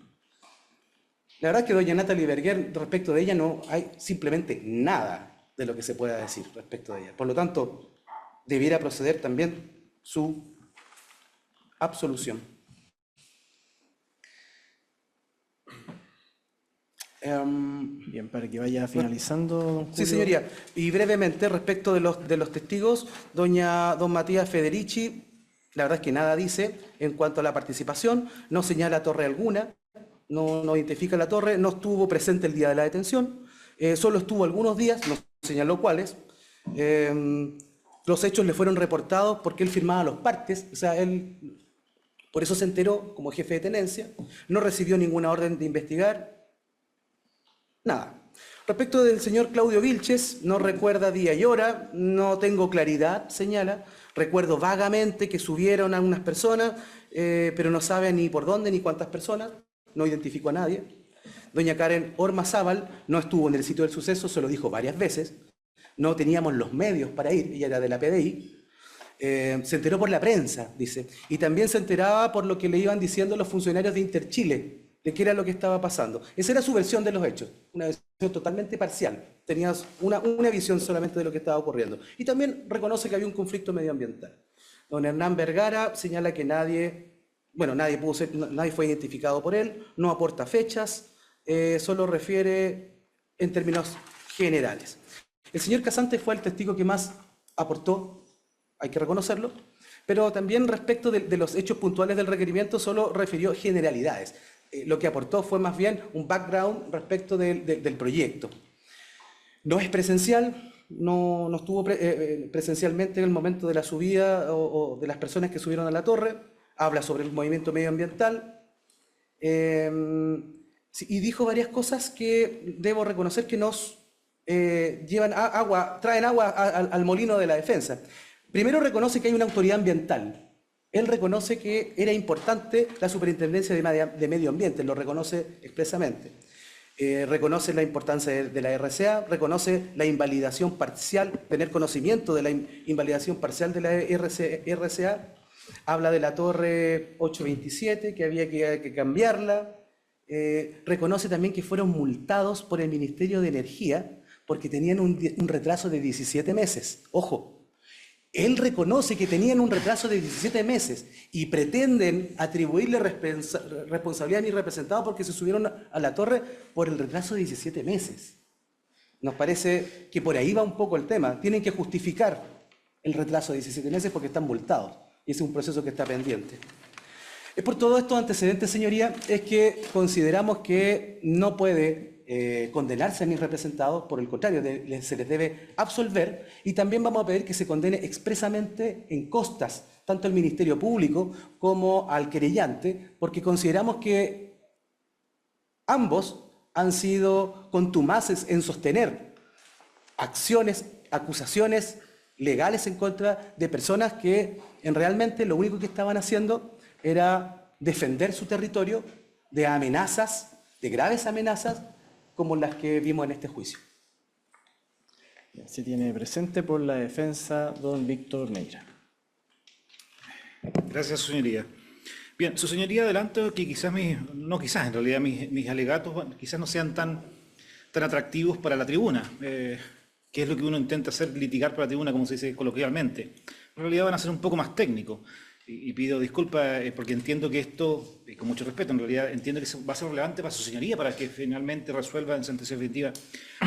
La verdad es que doña Natalie Berguer, respecto de ella, no hay simplemente nada de lo que se pueda decir respecto de ella. Por lo tanto, debiera proceder también su absolución. Bien, para que vaya finalizando, don Julio. Sí, señoría. Y brevemente, respecto de los testigos, don Matías Federici, la verdad es que nada dice en cuanto a la participación, no señala torre alguna, no identifica la torre, no estuvo presente el día de la detención, solo estuvo algunos días, no señaló cuáles. Los hechos le fueron reportados porque él firmaba los partes, o sea, él por eso se enteró como jefe de tenencia, no recibió ninguna orden de investigar, nada. Respecto del señor Claudio Vilches, no recuerda día y hora, no tengo claridad, señala. Recuerdo vagamente que subieron a unas personas, pero no sabe ni por dónde ni cuántas personas, no identificó a nadie. Doña Karen Ormazábal no estuvo en el sitio del suceso, se lo dijo varias veces. No teníamos los medios para ir, ella era de la PDI. Se enteró por la prensa, dice. Y también se enteraba por lo que le iban diciendo los funcionarios de Interchile, de qué era lo que estaba pasando. Esa era su versión de los hechos, una versión totalmente parcial. Tenías una visión solamente de lo que estaba ocurriendo. Y también reconoce que había un conflicto medioambiental. Don Hernán Vergara señala que nadie fue identificado por él, no aporta fechas, solo refiere en términos generales. El señor Casante fue el testigo que más aportó, hay que reconocerlo, pero también respecto de los hechos puntuales del requerimiento solo refirió generalidades. Lo que aportó fue más bien un background respecto del proyecto. No es presencial, no estuvo presencialmente en el momento de la subida o de las personas que subieron a la torre, habla sobre el movimiento medioambiental y dijo varias cosas que debo reconocer que nos traen agua al molino de la defensa. Primero reconoce que hay una autoridad ambiental. Él reconoce que era importante la superintendencia de medio ambiente, lo reconoce expresamente. Reconoce la importancia de la RCA, reconoce la invalidación parcial, tener conocimiento de la invalidación parcial de la RCA, habla de la torre 827, que había que cambiarla, reconoce también que fueron multados por el Ministerio de Energía porque tenían un retraso de 17 meses. Ojo. Él reconoce que tenían un retraso de 17 meses y pretenden atribuirle responsabilidad a mi representado porque se subieron a la torre por el retraso de 17 meses. Nos parece que por ahí va un poco el tema. Tienen que justificar el retraso de 17 meses porque están multados. Y ese es un proceso que está pendiente. Es por todos estos antecedentes, señoría, es que consideramos que no puede condenarse a mis representados, por el contrario, se les debe absolver, y también vamos a pedir que se condene expresamente en costas, tanto al Ministerio Público como al querellante, porque consideramos que ambos han sido contumaces en sostener acciones, acusaciones legales en contra de personas que realmente lo único que estaban haciendo era defender su territorio de amenazas, de graves amenazas, como las que vimos en este juicio. Se tiene presente por la defensa don Víctor Neira. Gracias, su señoría. Bien, su señoría, adelanto que quizás en realidad mis alegatos quizás no sean tan atractivos para la tribuna, que es lo que uno intenta hacer, litigar para la tribuna, como se dice coloquialmente. En realidad van a ser un poco más técnicos. Y pido disculpas porque entiendo que esto, y con mucho respeto, en realidad entiendo que va a ser relevante para su señoría, para que finalmente resuelva en sentencia definitiva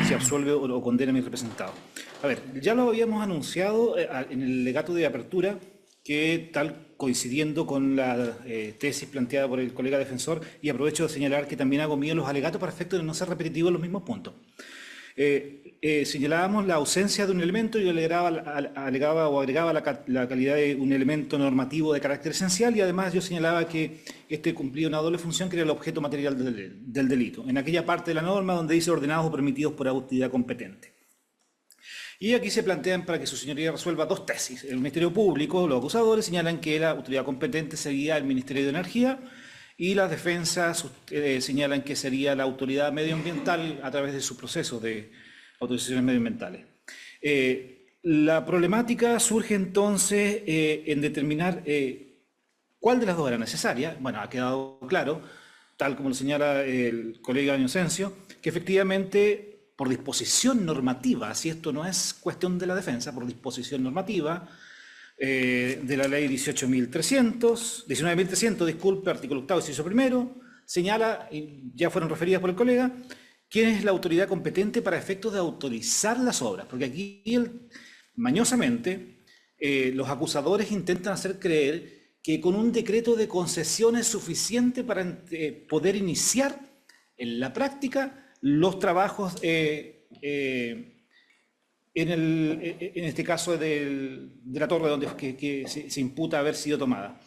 si absuelve o condena a mi representado. A ver, ya lo habíamos anunciado en el alegato de apertura, que tal coincidiendo con la tesis planteada por el colega defensor, y aprovecho de señalar que también hago mío los alegatos para efecto de no ser repetitivos en los mismos puntos. Señalábamos la ausencia de un elemento y agregaba la calidad de un elemento normativo de carácter esencial, y además yo señalaba que este cumplía una doble función, que era el objeto material del delito, en aquella parte de la norma donde dice ordenados o permitidos por autoridad competente. Y aquí se plantean, para que su señoría resuelva, dos tesis. El Ministerio Público, los acusadores, señalan que la autoridad competente sería el Ministerio de Energía, y las defensas señalan que sería la autoridad medioambiental a través de su proceso de autorizaciones medioambientales. La problemática surge entonces en determinar cuál de las dos era necesaria. Bueno, ha quedado claro, tal como lo señala el colega Inocencio, que efectivamente por disposición normativa, si esto no es cuestión de la defensa, por disposición normativa de la ley 19.300, disculpe, artículo 8º, inciso primero, señala, y ya fueron referidas por el colega, quién es la autoridad competente para efectos de autorizar las obras, porque aquí mañosamente los acusadores intentan hacer creer que con un decreto de concesión es suficiente para poder iniciar en la práctica los trabajos, en este caso de la torre que se imputa haber sido tomada.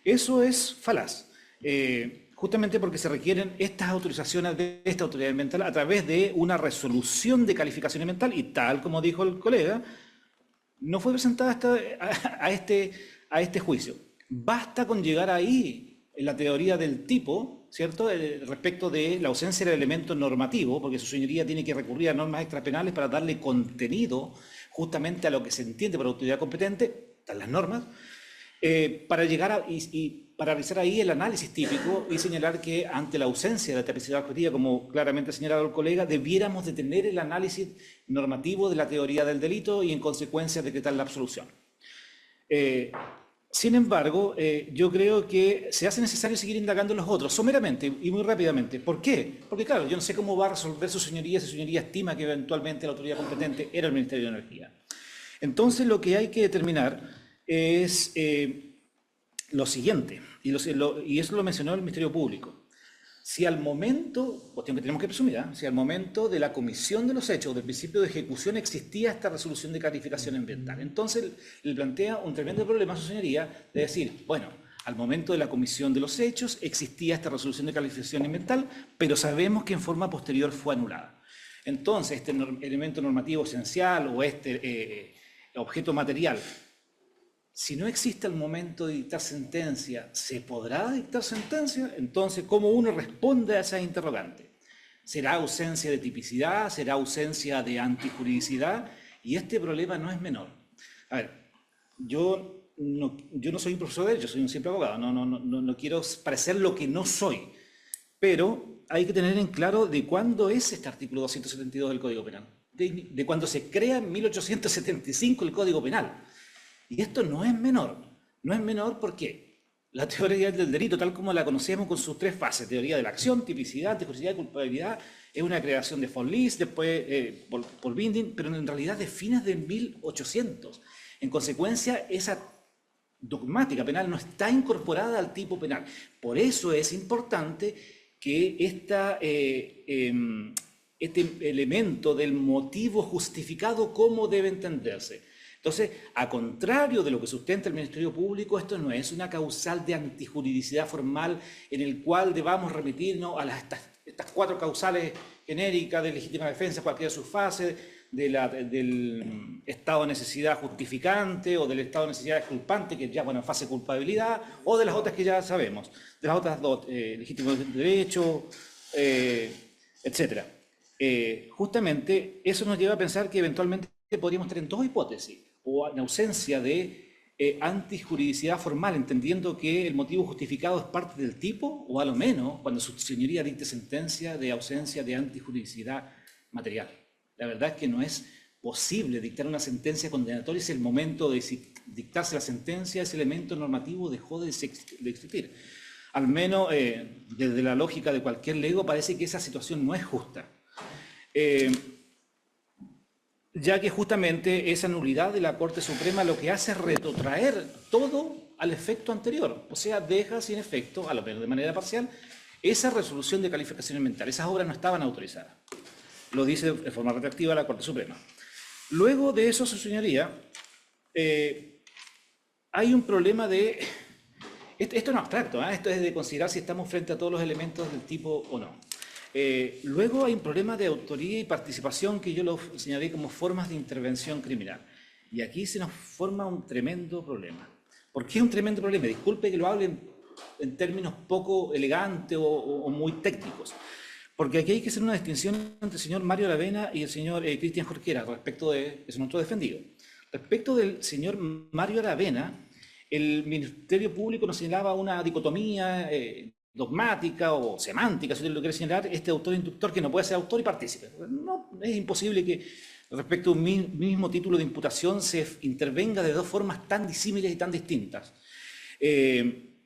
Eso es falaz, justamente porque se requieren estas autorizaciones de esta autoridad ambiental a través de una resolución de calificación ambiental, y tal como dijo el colega, no fue presentada a este juicio. Basta con llegar ahí en la teoría del tipo, ¿cierto?, respecto de la ausencia del elemento normativo, porque su señoría tiene que recurrir a normas extrapenales para darle contenido justamente a lo que se entiende por autoridad competente, están las normas, para llegar para realizar ahí el análisis típico y señalar que ante la ausencia de la tipicidad objetiva, como claramente ha señalado el colega, debiéramos de tener el análisis normativo de la teoría del delito y en consecuencia decretar la absolución. Sin embargo, yo creo que se hace necesario seguir indagando en los otros, someramente y muy rápidamente. ¿Por qué? Porque claro, yo no sé cómo va a resolver su señoría si su señoría estima que eventualmente la autoridad competente era el Ministerio de Energía. Entonces lo que hay que determinar es lo siguiente, y eso lo mencionó el Ministerio Público. Si al momento, cuestión que tenemos que presumir, si al momento de la comisión de los hechos, del principio de ejecución, existía esta resolución de calificación ambiental, entonces le plantea un tremendo problema a su señoría de decir, bueno, al momento de la comisión de los hechos existía esta resolución de calificación ambiental, pero sabemos que en forma posterior fue anulada. Entonces, este elemento normativo esencial o este objeto material, si no existe al momento de dictar sentencia, ¿se podrá dictar sentencia? Entonces, ¿cómo uno responde a esa interrogante? ¿Será ausencia de tipicidad? ¿Será ausencia de antijuridicidad? Y este problema no es menor. A ver, yo no soy un profesor de derecho, soy un simple abogado, no quiero parecer lo que no soy, pero hay que tener en claro de cuándo es este artículo 272 del Código Penal, de cuando se crea en 1875 el Código Penal. Y esto no es menor porque la teoría del delito, tal como la conocemos con sus tres fases, teoría de la acción, tipicidad, antijuridicidad y culpabilidad, es una creación de von List, después por Binding, pero en realidad de fines de 1800. En consecuencia, esa dogmática penal no está incorporada al tipo penal. Por eso es importante que este elemento del motivo justificado, ¿cómo debe entenderse? Entonces, a contrario de lo que sustenta el Ministerio Público, esto no es una causal de antijuridicidad formal en el cual debamos remitirnos a estas 4 causales genéricas de legítima defensa, cualquiera de sus fases, del estado de necesidad justificante o del estado de necesidad exculpante, que ya, bueno, en fase de culpabilidad, o de las otras que ya sabemos, de las otras 2, legítimo derecho, etcétera. Justamente eso nos lleva a pensar que eventualmente podríamos estar en 2 hipótesis, o en ausencia de antijuridicidad formal, entendiendo que el motivo justificado es parte del tipo, o a lo menos, cuando su señoría dicte sentencia, de ausencia de antijuridicidad material. La verdad es que no es posible dictar una sentencia condenatoria si el momento de dictarse la sentencia, ese elemento normativo dejó de existir. Al menos desde la lógica de cualquier lego parece que esa situación no es justa. Ya que justamente esa nulidad de la Corte Suprema lo que hace es retrotraer todo al efecto anterior, o sea, deja sin efecto, a lo menos de manera parcial, esa resolución de calificación ambiental. Esas obras no estaban autorizadas. Lo dice de forma retroactiva la Corte Suprema. Luego de eso, su señoría, hay un problema de... Esto no es abstracto, esto es de considerar si estamos frente a todos los elementos del tipo o no. Luego hay un problema de autoría y participación que yo lo señalé como formas de intervención criminal. Y aquí se nos forma un tremendo problema. ¿Por qué un tremendo problema? Disculpe que lo hable en términos poco elegantes o muy técnicos. Porque aquí hay que hacer una distinción entre el señor Mario Aravena y el señor Cristian Jorquera respecto de nuestro defendido. Respecto del señor Mario Aravena, el Ministerio Público nos señalaba una dicotomía dogmática o semántica, si usted lo quiere señalar, este autor-inductor que no puede ser autor y partícipe. No, es imposible que respecto a un mismo título de imputación se intervenga de 2 formas tan disímiles y tan distintas. Sin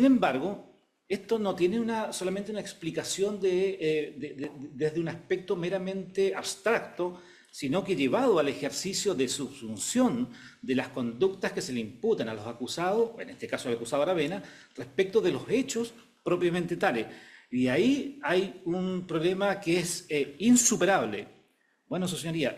embargo, esto no tiene solamente una explicación desde un aspecto meramente abstracto, sino que llevado al ejercicio de su función de las conductas que se le imputan a los acusados, en este caso al acusado Aravena, respecto de los hechos propiamente tales. Y ahí hay un problema que es insuperable. Bueno, su señoría,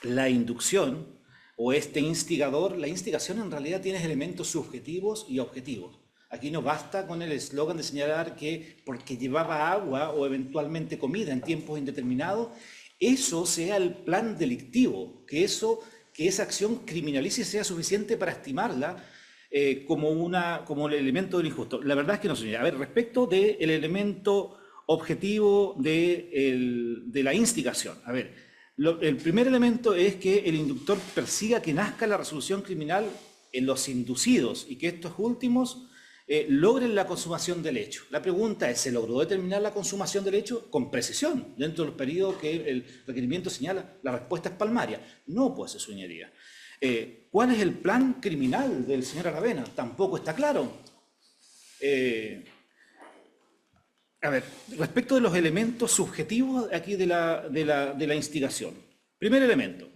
la inducción o este instigador, la instigación en realidad tiene elementos subjetivos y objetivos. Aquí no basta con el eslogan de señalar que porque llevaba agua o eventualmente comida en tiempos indeterminados, eso sea el plan delictivo, que esa acción criminalice sea suficiente para estimarla como el elemento del injusto. La verdad es que no, señora. Respecto del elemento objetivo de la instigación. El primer elemento es que el inductor persiga que nazca la resolución criminal en los inducidos y que estos últimos logren la consumación del hecho. La pregunta es, ¿se logró determinar la consumación del hecho? Con precisión, dentro de los periodos que el requerimiento señala. La respuesta es palmaria. No, pues, su señoría. ¿Cuál es el plan criminal del señor Aravena? Tampoco está claro. Respecto de los elementos subjetivos aquí de la instigación. Primer elemento.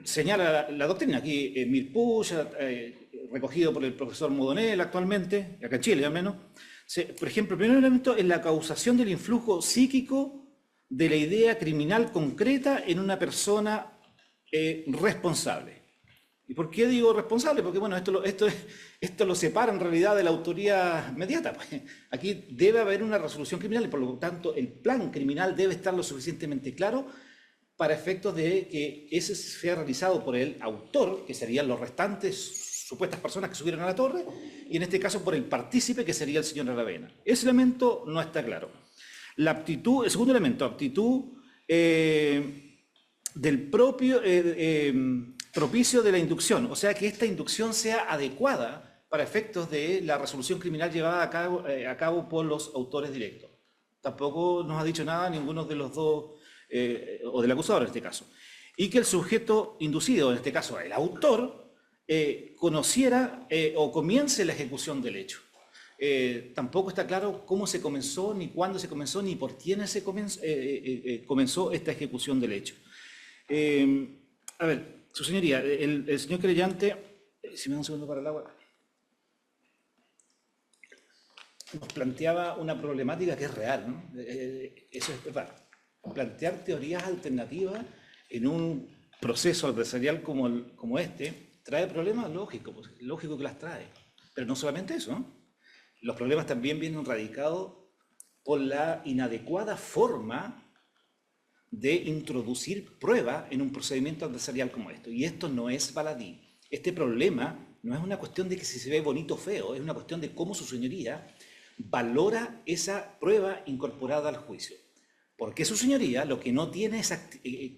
Señala la doctrina, aquí Mirpuch, recogido por el profesor Modonel actualmente, acá en Chile al menos. Por ejemplo, el primer elemento es la causación del influjo psíquico de la idea criminal concreta en una persona responsable. ¿Y por qué digo responsable? Porque bueno, esto lo separa en realidad de la autoría inmediata. Pues. Aquí debe haber una resolución criminal y por lo tanto el plan criminal debe estar lo suficientemente claro para efectos de que ese sea realizado por el autor, que serían los restantes supuestas personas que subieron a la torre, y en este caso por el partícipe, que sería el señor Aravena. Ese elemento no está claro. La aptitud, el segundo elemento, aptitud del propio propicio de la inducción, o sea, que esta inducción sea adecuada para efectos de la resolución criminal llevada a cabo por los autores directos. Tampoco nos ha dicho nada ninguno de los dos, o del acusador en este caso. Y que el sujeto inducido, en este caso el autor, conociera o comience la ejecución del hecho. Tampoco está claro cómo se comenzó, ni cuándo se comenzó, ni por quiénes se comenzó esta ejecución del hecho. A ver, su señoría, el señor querellante, si me da un segundo para el agua, nos planteaba una problemática que es real, ¿no? Eso es verdad. Plantear teorías alternativas en un proceso adversarial como este trae problemas lógicos, pues, lógico que las trae. Pero no solamente eso, ¿no? Los problemas también vienen radicados por la inadecuada forma de introducir prueba en un procedimiento adversarial como esto. Y esto no es baladí. Este problema no es una cuestión de que si se ve bonito o feo, es una cuestión de cómo su señoría valora esa prueba incorporada al juicio. Porque su señoría lo que no tiene es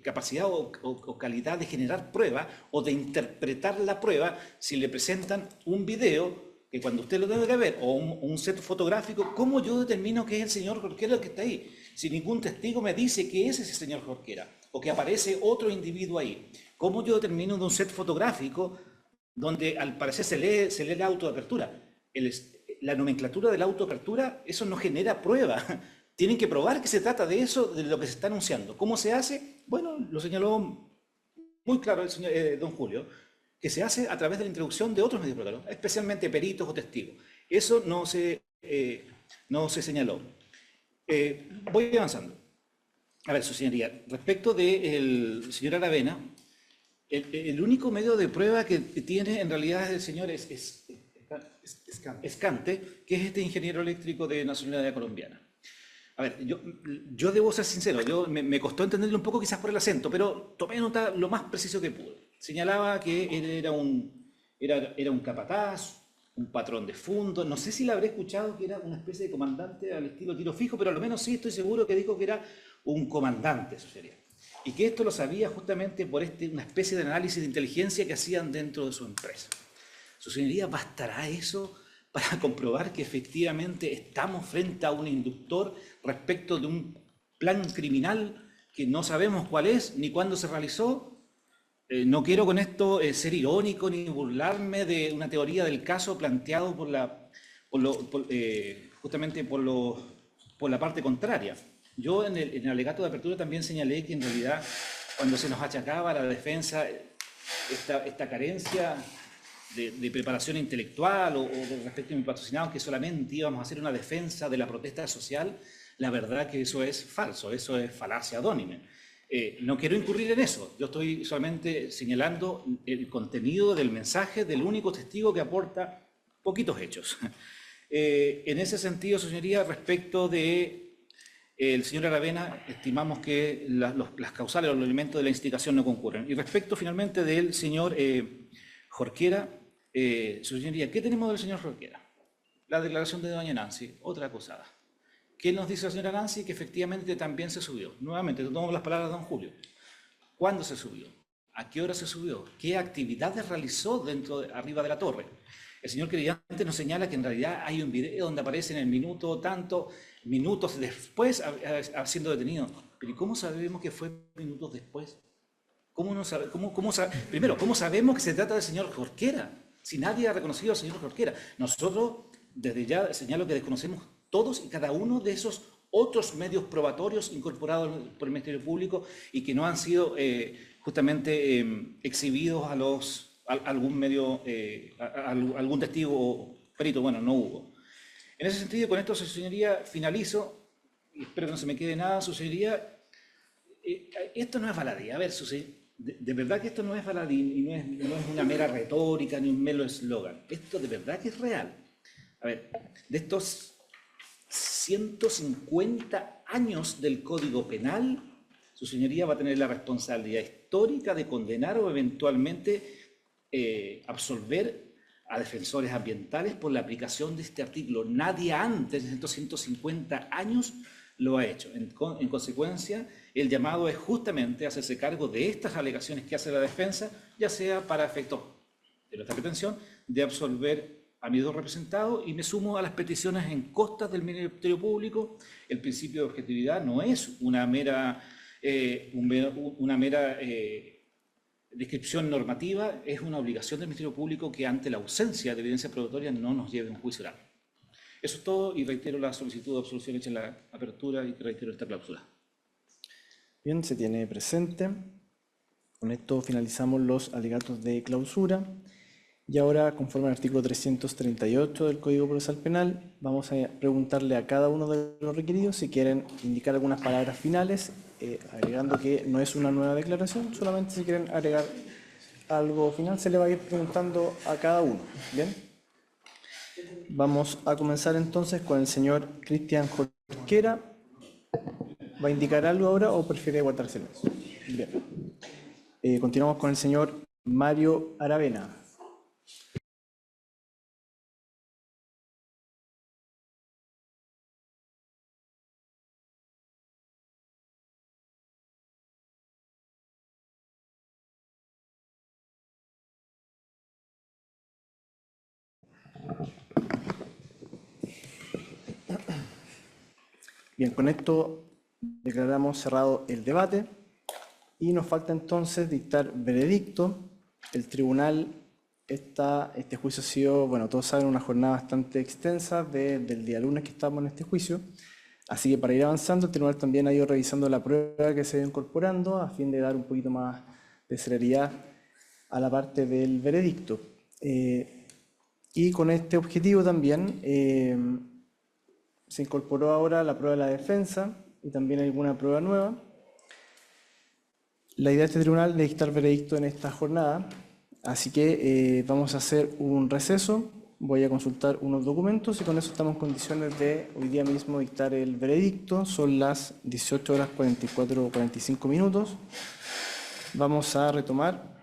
capacidad o calidad de generar prueba o de interpretar la prueba si le presentan un video que cuando usted lo debe de ver o un set fotográfico, ¿cómo yo determino que es el señor Jorquera el que está ahí? Si ningún testigo me dice que es ese señor Jorquera o que aparece otro individuo ahí, ¿cómo yo determino de un set fotográfico donde al parecer se lee el auto de apertura? La nomenclatura de la autoapertura, eso no genera prueba. Tienen que probar que se trata de eso, de lo que se está anunciando. ¿Cómo se hace? Bueno, lo señaló muy claro el señor don Julio, que se hace a través de la introducción de otros medios probatorios, especialmente peritos o testigos. Eso no se señaló. Voy avanzando. A ver, su señoría, respecto del señor Aravena, el único medio de prueba que tiene en realidad el señor Escante, que es este ingeniero eléctrico de nacionalidad colombiana. A ver, yo debo ser sincero, me costó entenderlo un poco quizás por el acento, pero tomé nota lo más preciso que pude. Señalaba que él era un capataz, un patrón de fondo, no sé si le habré escuchado que era una especie de comandante al estilo tiro fijo, pero a lo menos sí estoy seguro que dijo que era un comandante, eso sería. Y que esto lo sabía justamente por una especie de análisis de inteligencia que hacían dentro de su empresa. Su señoría, ¿bastará eso para comprobar que efectivamente estamos frente a un inductor respecto de un plan criminal que no sabemos cuál es ni cuándo se realizó? No quiero con esto ser irónico ni burlarme de una teoría del caso planteado justamente por la parte contraria. Yo en el alegato de apertura también señalé que en realidad cuando se nos achacaba a la defensa esta carencia de preparación intelectual o de respecto a mi patrocinado, que solamente íbamos a hacer una defensa de la protesta social, la verdad que eso es falso, eso es falacia adónime. No quiero incurrir en eso, yo estoy solamente señalando el contenido del mensaje del único testigo que aporta poquitos hechos. En ese sentido, su señoría, respecto de el señor Aravena, estimamos que las causales o los elementos de la instigación no concurren. Y respecto finalmente del señor Jorquera, su señoría, ¿qué tenemos del señor Jorquera? La declaración de doña Nancy, otra acusada. ¿Qué nos dice la señora Nancy? Que efectivamente también se subió. Nuevamente, tomamos las palabras de don Julio. ¿Cuándo se subió? ¿A qué hora se subió? ¿Qué actividades realizó arriba de la torre? El señor querellante nos señala que en realidad hay un video donde aparece en el minuto tanto, minutos después siendo detenido. Pero ¿y cómo sabemos que fue minutos después? Primero, ¿cómo sabemos que se trata del señor Jorquera? Si nadie ha reconocido al señor Jorquera. Nosotros, desde ya señalo que desconocemos todos y cada uno de esos otros medios probatorios incorporados por el Ministerio Público y que no han sido justamente exhibidos a algún testigo o perito. Bueno, no hubo. En ese sentido, con esto, su señoría, finalizo, y espero que no se me quede nada, su señoría, esto no es baladí. A ver, de verdad que esto no es baladí y no es una mera retórica ni un mero eslogan. Esto de verdad que es real. A ver, de estos 150 años del Código Penal, su señoría va a tener la responsabilidad histórica de condenar o eventualmente absolver a defensores ambientales por la aplicación de este artículo. Nadie antes de estos 150 años lo ha hecho. En consecuencia, el llamado es justamente hacerse cargo de estas alegaciones que hace la defensa, ya sea para efectos de nuestra pretensión de absolver a mis dos representados, y me sumo a las peticiones en costas del Ministerio Público. El principio de objetividad no es una mera descripción normativa, es una obligación del Ministerio Público que ante la ausencia de evidencia probatoria no nos lleve a un juicio oral. Eso es todo, y reitero la solicitud de absolución hecha en la apertura y reitero esta cláusula. Bien, se tiene presente. Con esto finalizamos los alegatos de clausura. Y ahora, conforme al artículo 338 del Código Procesal Penal, vamos a preguntarle a cada uno de los requeridos si quieren indicar algunas palabras finales, agregando que no es una nueva declaración, solamente si quieren agregar algo final, se le va a ir preguntando a cada uno. ¿Bien? Vamos a comenzar entonces con el señor Cristian Jorquera. ¿Va a indicar algo ahora o prefiere guardar silencio? Bien. Continuamos con el señor Mario Aravena. Bien, con esto declaramos cerrado el debate y nos falta entonces dictar veredicto. El tribunal, este juicio ha sido, bueno, todos saben, una jornada bastante extensa desde el día lunes que estamos en este juicio. Así que para ir avanzando, el tribunal también ha ido revisando la prueba que se ha ido incorporando a fin de dar un poquito más de celeridad a la parte del veredicto. Y con este objetivo también se incorporó ahora la prueba de la defensa y también alguna prueba nueva. La idea de este tribunal es dictar veredicto en esta jornada, así que vamos a hacer un receso. Voy a consultar unos documentos y con eso estamos en condiciones de hoy día mismo dictar el veredicto. Son las 18 horas 45 minutos. Vamos a retomar.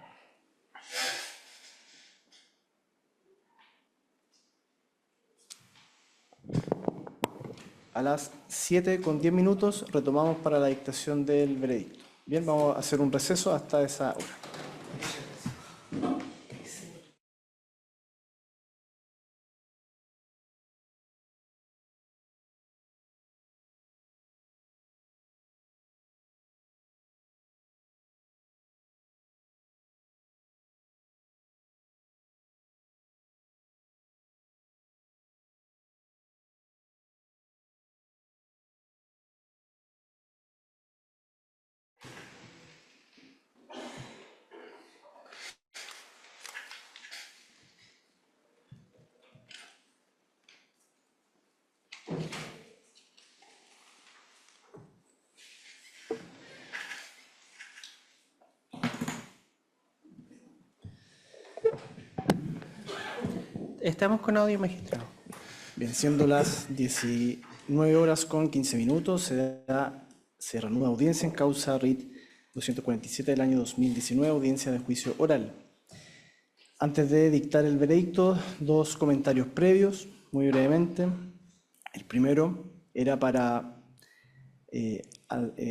A las 7:10 minutos retomamos para la dictación del veredicto. Bien, vamos a hacer un receso hasta esa hora. Estamos con audio, magistrado. Bien, siendo las 19 horas con 15 minutos, se reanuda audiencia en causa RIT 247 del año 2019, audiencia de juicio oral. Antes de dictar el veredicto, dos comentarios previos, muy brevemente. El primero era para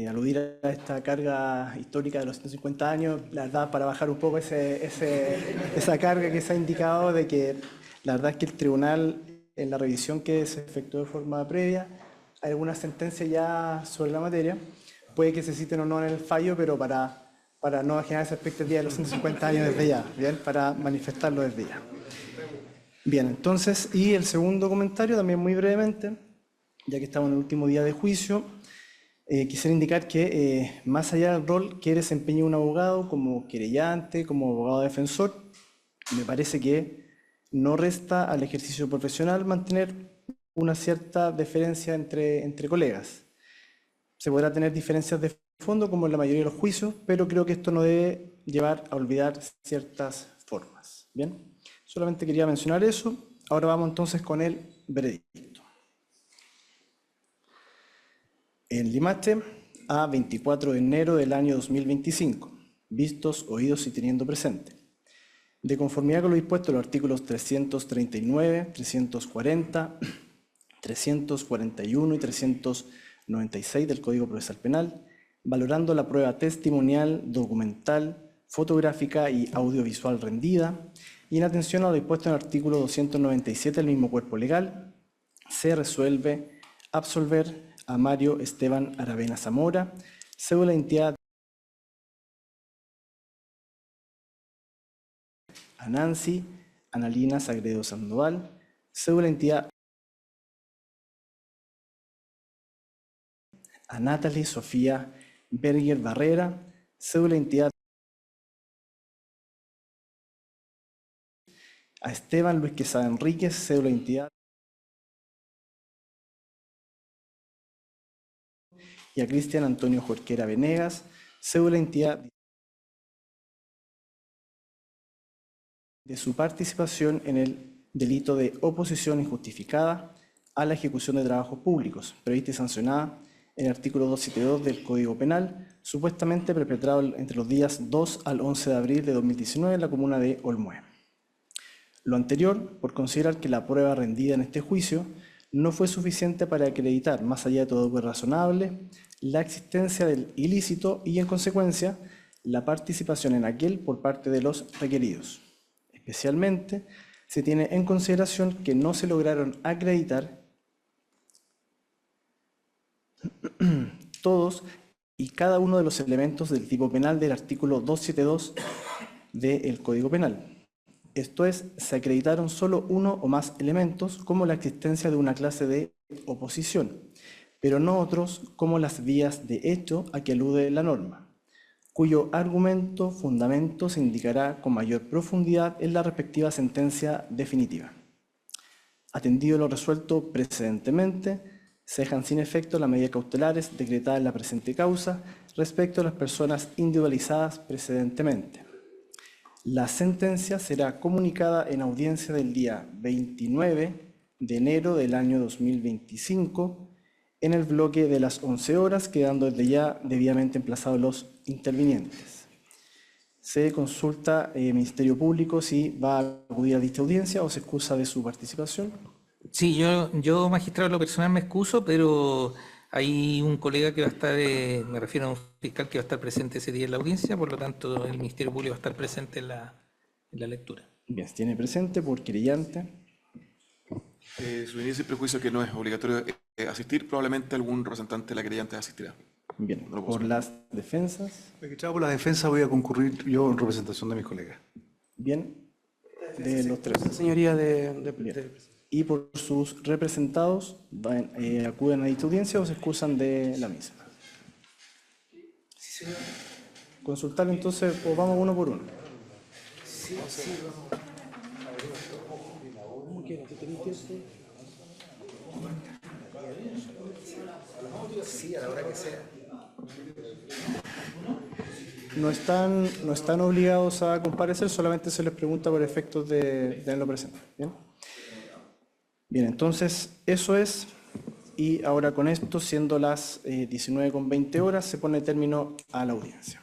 aludir a esta carga histórica de los 150 años, la verdad, para bajar un poco esa carga que se ha indicado de que la verdad es que el tribunal, en la revisión que se efectuó de forma previa, hay algunas sentencias ya sobre la materia, puede que se citen o no en el fallo, pero para no generar esa expectativa de los 150 años desde ya, ¿bien? Para manifestarlo desde ya. Bien, entonces, y el segundo comentario, también muy brevemente, ya que estamos en el último día de juicio, quisiera indicar que más allá del rol que desempeña un abogado como querellante, como abogado defensor, me parece que no resta al ejercicio profesional mantener una cierta deferencia entre colegas. Se podrá tener diferencias de fondo como en la mayoría de los juicios, pero creo que esto no debe llevar a olvidar ciertas formas. Bien, solamente quería mencionar eso. Ahora vamos entonces con el veredicto. En Limache, a 24 de enero del año 2025, vistos, oídos y teniendo presente. De conformidad con lo dispuesto en los artículos 339, 340, 341 y 396 del Código Procesal Penal, valorando la prueba testimonial, documental, fotográfica y audiovisual rendida, y en atención a lo dispuesto en el artículo 297 del mismo cuerpo legal, se resuelve absolver a Mario Esteban Aravena Zamora, cédula de identidad a Nancy Analina Sagredo Sandoval, cédula de identidad a Natalie Sofía Berger Barrera, cédula de identidad a Esteban Luis Quesada Enríquez, cédula de identidad, y a Cristian Antonio Jorquera Venegas, cédula de identidad, de su participación en el delito de oposición injustificada a la ejecución de trabajos públicos, prevista y sancionada en el artículo 272 del Código Penal, supuestamente perpetrado entre los días 2 al 11 de abril de 2019 en la comuna de Olmué. Lo anterior, por considerar que la prueba rendida en este juicio no fue suficiente para acreditar, más allá de todo juez razonable, la existencia del ilícito y, en consecuencia, la participación en aquel por parte de los requeridos. Especialmente, se tiene en consideración que no se lograron acreditar todos y cada uno de los elementos del tipo penal del artículo 272 del Código Penal. Esto es, se acreditaron solo uno o más elementos, como la existencia de una clase de oposición, pero no otros como las vías de hecho a que alude la norma, cuyo fundamento se indicará con mayor profundidad en la respectiva sentencia definitiva. Atendido lo resuelto precedentemente, se dejan sin efecto las medidas cautelares decretadas en la presente causa respecto a las personas individualizadas precedentemente. La sentencia será comunicada en audiencia del día 29 de enero del año 2025 en el bloque de las 11 horas, quedando desde ya debidamente emplazados los intervinientes. Se consulta Ministerio Público si va a acudir a dicha audiencia o se excusa de su participación. Sí, yo magistrado, en lo personal me excuso, pero hay un colega que va a estar, me refiero a un fiscal que va a estar presente ese día en la audiencia, por lo tanto el Ministerio Público va a estar presente en la lectura. Bien, se tiene presente por querellante. Su inicio y prejuicio que no es obligatorio asistir, probablemente algún representante de la querellante asistirá. Bien, por las defensas. Magistrado, por la defensa voy a concurrir yo en representación de mis colegas. Bien, de los tres. Señoría Bien. Y por sus representados, ¿acuden a dicha audiencia o se excusan de la misma? Consultar entonces, o vamos uno por uno. No están obligados a comparecer, solamente se les pregunta por efectos de tenerlo presente. ¿Bien? Bien, entonces eso es, y ahora con esto, siendo las 19:20 horas, se pone término a la audiencia.